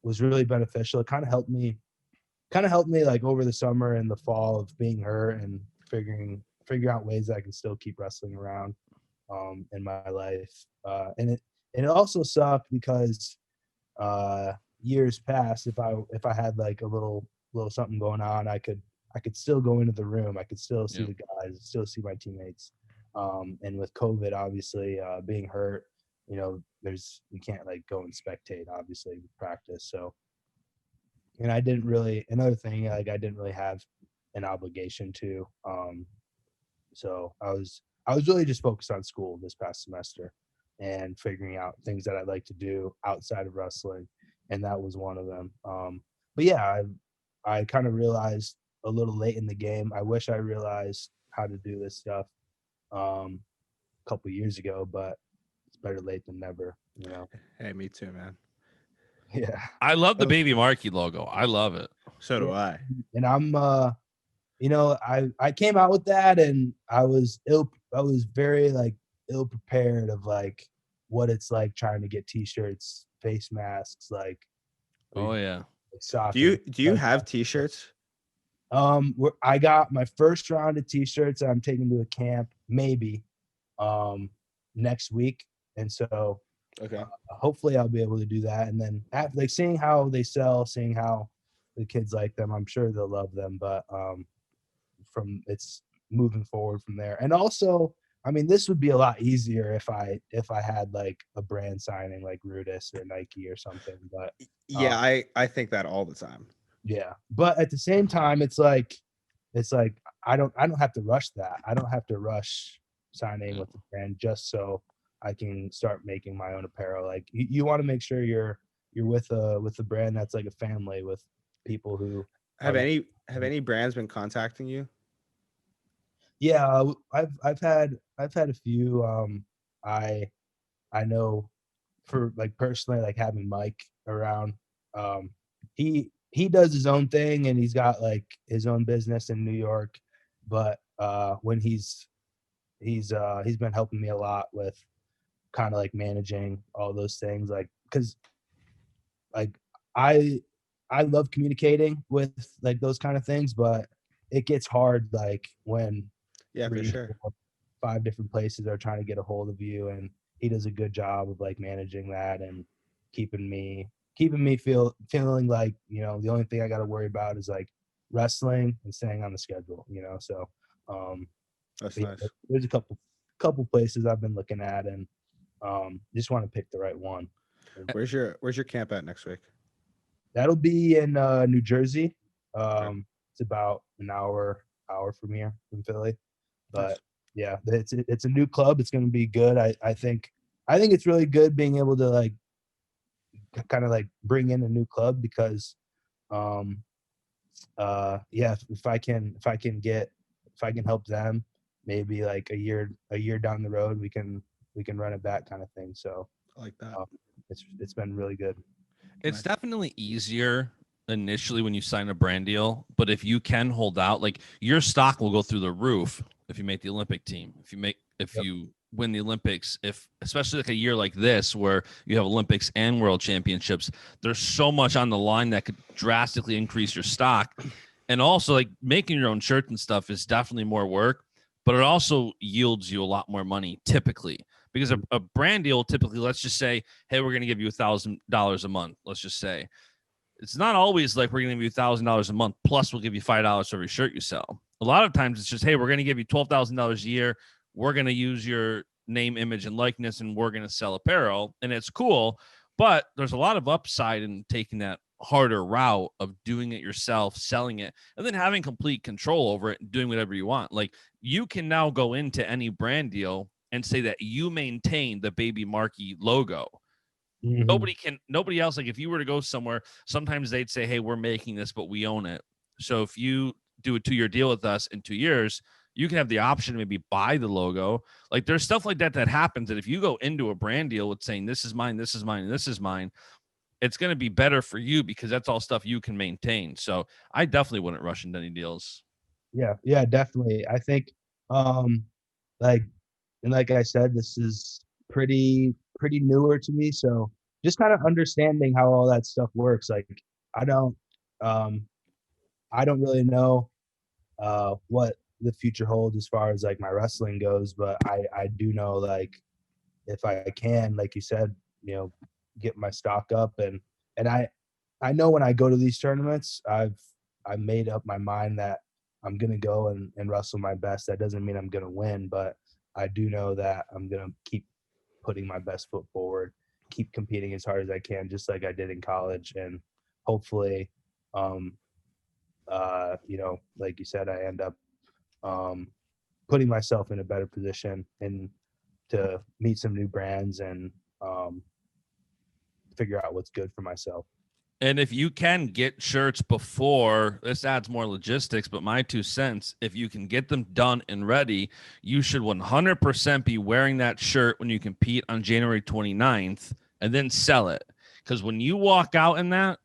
was really beneficial. It kind of helped me like over the summer and the fall of being hurt and figuring out ways that I can still keep wrestling around in my life. And it also sucked because years past, if I had like a little something going on, I could still go into the room. I could still see the guys, still see my teammates. And with COVID, obviously being hurt, you can't like go and spectate, obviously, with practice. So, and I didn't really, another thing, like I didn't really have an obligation to. So I was really just focused on school this past semester and figuring out things that I'd like to do outside of wrestling. And that was one of them. But yeah, I kind of realized a little late in the game. I wish I realized how to do this stuff a couple years ago, but it's better late than never, Hey, me too, man. Yeah. I love the baby Marky logo. I love it. So do I. And I'm I came out with that and I was very like ill prepared of like what it's like trying to get t-shirts, face masks, like oh yeah. Do you have t-shirts? I got my first round of t-shirts I'm taking to a camp maybe next week, and so hopefully I'll be able to do that. And then after, like, seeing how they sell, seeing how the kids like them, I'm sure they'll love them. But from it's moving forward from there. And also, I mean, this would be a lot easier if I had like a brand signing like Rudis or Nike or something. But yeah, I think that all the time. Yeah, but at the same time, it's like I don't have to rush that. I don't have to rush signing with the brand just so I can start making my own apparel. Like you want to make sure you're with a brand that's like a family with people who have any brands been contacting you? Yeah, I've had a few. I know for like personally, like having Mike around. He does his own thing and he's got like his own business in New York, but when he's been helping me a lot with kind of like managing all those things, like because like I love communicating with like those kind of things, but it gets hard like when for sure 5 different places are trying to get a hold of you, and he does a good job of like managing that and keeping me feeling like, the only thing I got to worry about is like wrestling and staying on the schedule, so that's nice. There's a couple couple places I've been looking at, and just want to pick the right one. Where's your camp at next week? That'll be in New Jersey. It's about an hour from here, from Philly. But yeah, it's a new club. It's going to be good. I think it's really good being able to like kind of like bring in a new club, because if I can help them, maybe like a year down the road, we can run it back, kind of thing. So I like that. It's been really good. It's definitely easier initially when you sign a brand deal, but if you can hold out, like your stock will go through the roof if you make the Olympic team. If you win the Olympics, especially like a year like this where you have Olympics and World Championships, there's so much on the line that could drastically increase your stock. And also, like, making your own shirt and stuff is definitely more work, but it also yields you a lot more money typically, because a brand deal typically, let's just say, hey, we're going to give you $1,000 a month. Let's just say. It's not always like we're going to give you $1,000 a month, plus we'll give you $5 for every shirt you sell. A lot of times it's just, hey, we're going to give you $12,000 a year. We're going to use your name, image, and likeness, and we're going to sell apparel. And it's cool, but there's a lot of upside in taking that harder route of doing it yourself, selling it, and then having complete control over it and doing whatever you want. Like, you can now go into any brand deal and say that you maintain the Baby Marky logo. Mm-hmm. Nobody else. Like, if you were to go somewhere, sometimes they'd say, hey, we're making this, but we own it. So if you do a 2-year deal with us in 2 years, you can have the option to maybe buy the logo. Like, there's stuff like that happens. That if you go into a brand deal with saying, this is mine, this is mine, and this is mine, it's going to be better for you, because that's all stuff you can maintain. So I definitely wouldn't rush into any deals. Yeah, definitely. I think, like I said, this is pretty newer to me. So just kind of understanding how all that stuff works. Like, I don't really know what the future holds as far as like my wrestling goes, but I do know, like, if I can, like you said, get my stock up, and I know when I go to these tournaments, I've made up my mind that I'm gonna go and wrestle my best. That doesn't mean I'm gonna win, but I do know that I'm gonna keep putting my best foot forward, keep competing as hard as I can, just like I did in college, and hopefully, like you said, I end up putting myself in a better position and to meet some new brands and figure out what's good for myself. And if you can get shirts before, this adds more logistics, but my 2 cents, if you can get them done and ready, you should 100% be wearing that shirt when you compete on January 29th and then sell it. Because when you walk out in that,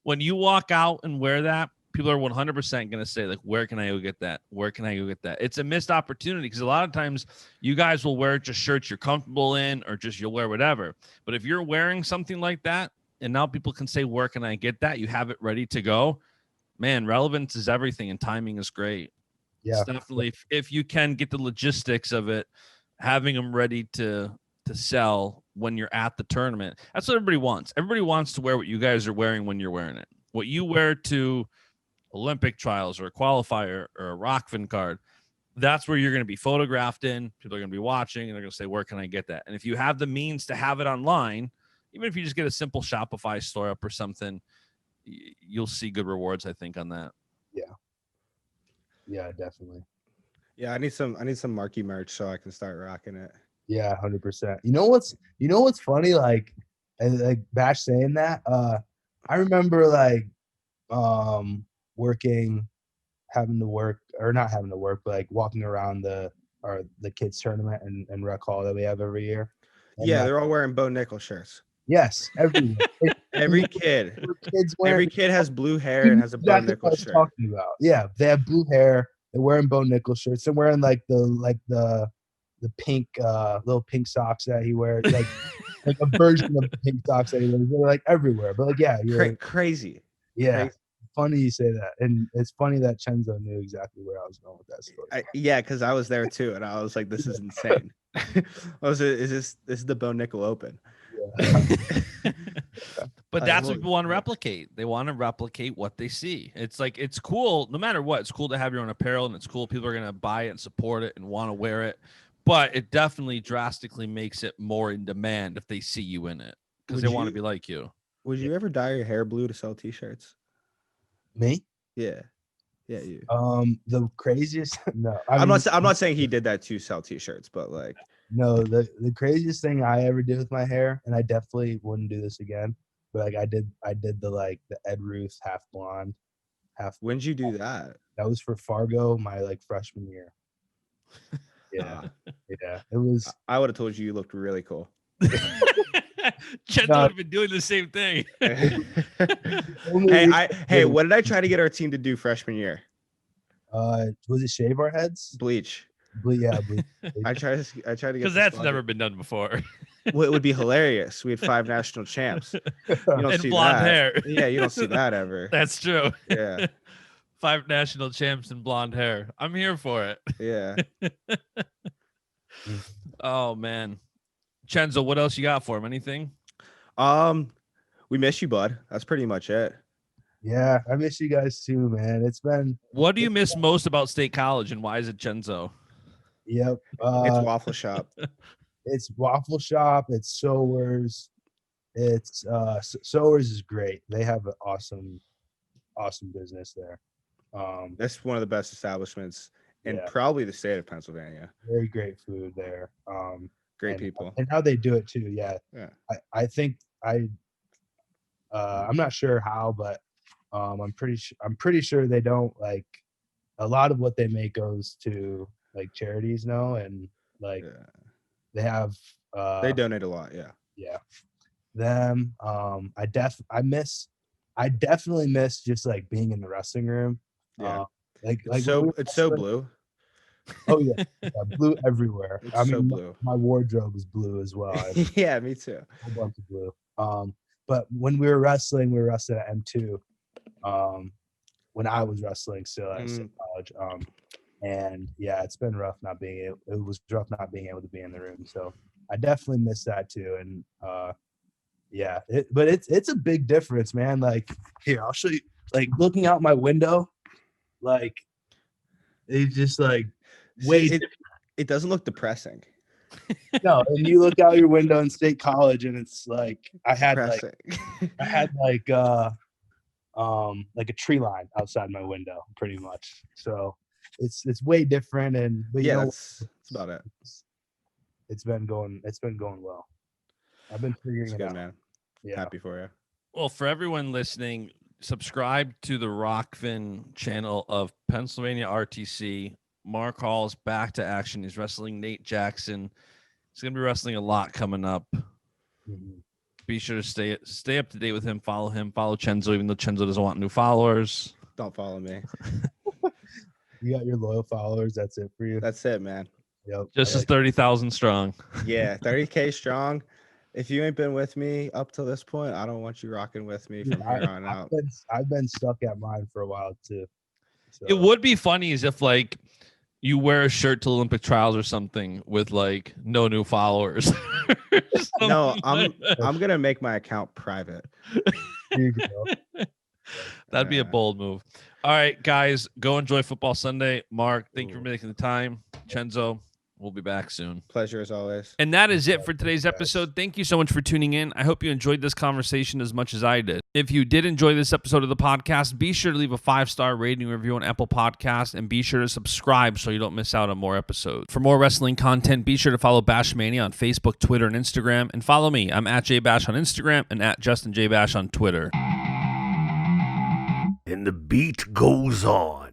when you walk out and wear that, people are 100% going to say, like, where can I go get that? Where can I go get that? It's a missed opportunity, because a lot of times you guys will wear just shirts you're comfortable in, or just you'll wear whatever. But if you're wearing something like that, and now people can say, where can I get that? You have it ready to go. Man, relevance is everything, and timing is great. Yeah, it's definitely, if you can get the logistics of it, having them ready to sell when you're at the tournament. That's what everybody wants. Everybody wants to wear what you guys are wearing when you're wearing it. What you wear to Olympic trials or a qualifier or a Rockfin card, that's where you're going to be photographed in. People are going to be watching, and they're going to say, where can I get that? And if you have the means to have it online, even if you just get a simple Shopify store up or something, you'll see good rewards, I think, on that. Yeah, definitely. Yeah, I need some Marky merch so I can start rocking it. Yeah, 100%. You know what's funny? Like Bash saying that. I remember like having to work, but like walking around the kids tournament and rec hall that we have every year. And they're all wearing Bo Nickel shirts. Yes, everyone. Every kid has blue hair and has a Bo Nickel shirt. Talking about. Yeah, they have blue hair. They're wearing Bo Nickel shirts. They're wearing like the pink little pink socks that he wears, like like a version of the pink socks that he wears. They're like everywhere. But like, yeah, you're crazy. Yeah. Crazy. Funny you say that, and it's funny that Cenzo knew exactly where I was going with that story. Because I was there too, and I was like, "This is insane." Is this the Bo Nickel Open? But that's what people want to replicate. They want to replicate what they see. It's like, it's cool. No matter what, it's cool to have your own apparel, and it's cool. People are going to buy it and support it and want to wear it. But it definitely drastically makes it more in demand if they see you in it, because they want to be like you. Would you ever dye your hair blue to sell T-shirts? Me? Yeah, you. The craziest. No, I'm not saying he did that to sell T-shirts, but like, no, the craziest thing I ever did with my hair, and I definitely wouldn't do this again. But like I did the Ed Ruth half blonde, half. When'd you do that? That was for Fargo, my freshman year. Yeah, yeah. It was. I would have told you looked really cool. Cenzo would have been doing the same thing. Hey, what did I try to get our team to do freshman year? Was it shave our heads? Bleach. Yeah, bleach. I tried to get, because that's never been done before. Well, it would be hilarious. We had 5 national champs. You don't and see blonde that. hair. Yeah, you don't see that ever. That's true. Yeah. 5 national champs and blonde hair. I'm here for it. Yeah. Oh man, Cenzo, what else you got for him? Anything? We miss you, bud. That's pretty much it. Yeah, I miss you guys too, man. It's been. What do you miss most about State College, and why is it Cenzo? Yep. It's Waffle Shop. It's Waffle Shop. It's Sowers. It's Sowers is great. They have an awesome business there. That's one of the best establishments in probably the state of Pennsylvania. Very great food there. Great people. And how they do it too. Yeah. Yeah. I think I'm not sure how, but I'm pretty sure they don't, like, a lot of what they make goes to like charities now, and like they have they donate a lot. Yeah. Them. I definitely miss just like being in the wrestling room. Yeah. It's so blue. Oh yeah, blue everywhere. It's so blue. My wardrobe is blue as well. Yeah, me too. A whole bunch of blue. But when we were wrestling at M2. When I was wrestling still at college. And yeah, it's been rough not being able. It was rough not being able to be in the room. So I definitely miss that too. And yeah, but it's a big difference, man. Like, here, I'll show you. Like, looking out my window, like, it's just like it doesn't look depressing. No, and you look out your window in State College, and it's like I had like a tree line outside my window, pretty much. So it's way different, but yeah, that's about it. It's been going well. I've been figuring it out, man. Yeah, happy for you. Well, for everyone listening, subscribe to the Rockfin channel of Pennsylvania RTC. Mark Hall's back to action. He's wrestling Nate Jackson. He's gonna be wrestling a lot coming up. Mm-hmm. Be sure to stay up to date with him. Follow Cenzo, even though Cenzo doesn't want new followers. Don't follow me. You got your loyal followers. That's it for you. That's it, man. Yep. Just as 30,000 strong. Yeah, 30K strong. If you ain't been with me up to this point, I don't want you rocking with me from here on out. I've been stuck at mine for a while too. So. It would be funny as if like you wear a shirt to Olympic trials or something with like no new followers. No, I'm gonna make my account private. There you go. That'd be a bold move. All right, guys, go enjoy football Sunday. Mark, thank you for making the time. Cenzo, we'll be back soon. Pleasure as always. And that is it for today's episode. Thank you so much for tuning in. I hope you enjoyed this conversation as much as I did. If you did enjoy this episode of the podcast, be sure to leave a 5-star rating review on Apple Podcasts, and be sure to subscribe so you don't miss out on more episodes. For more wrestling content, be sure to follow Baschamania on Facebook, Twitter, and Instagram. And follow me. I'm at JBash on Instagram and at JustinJBash on Twitter. And the beat goes on.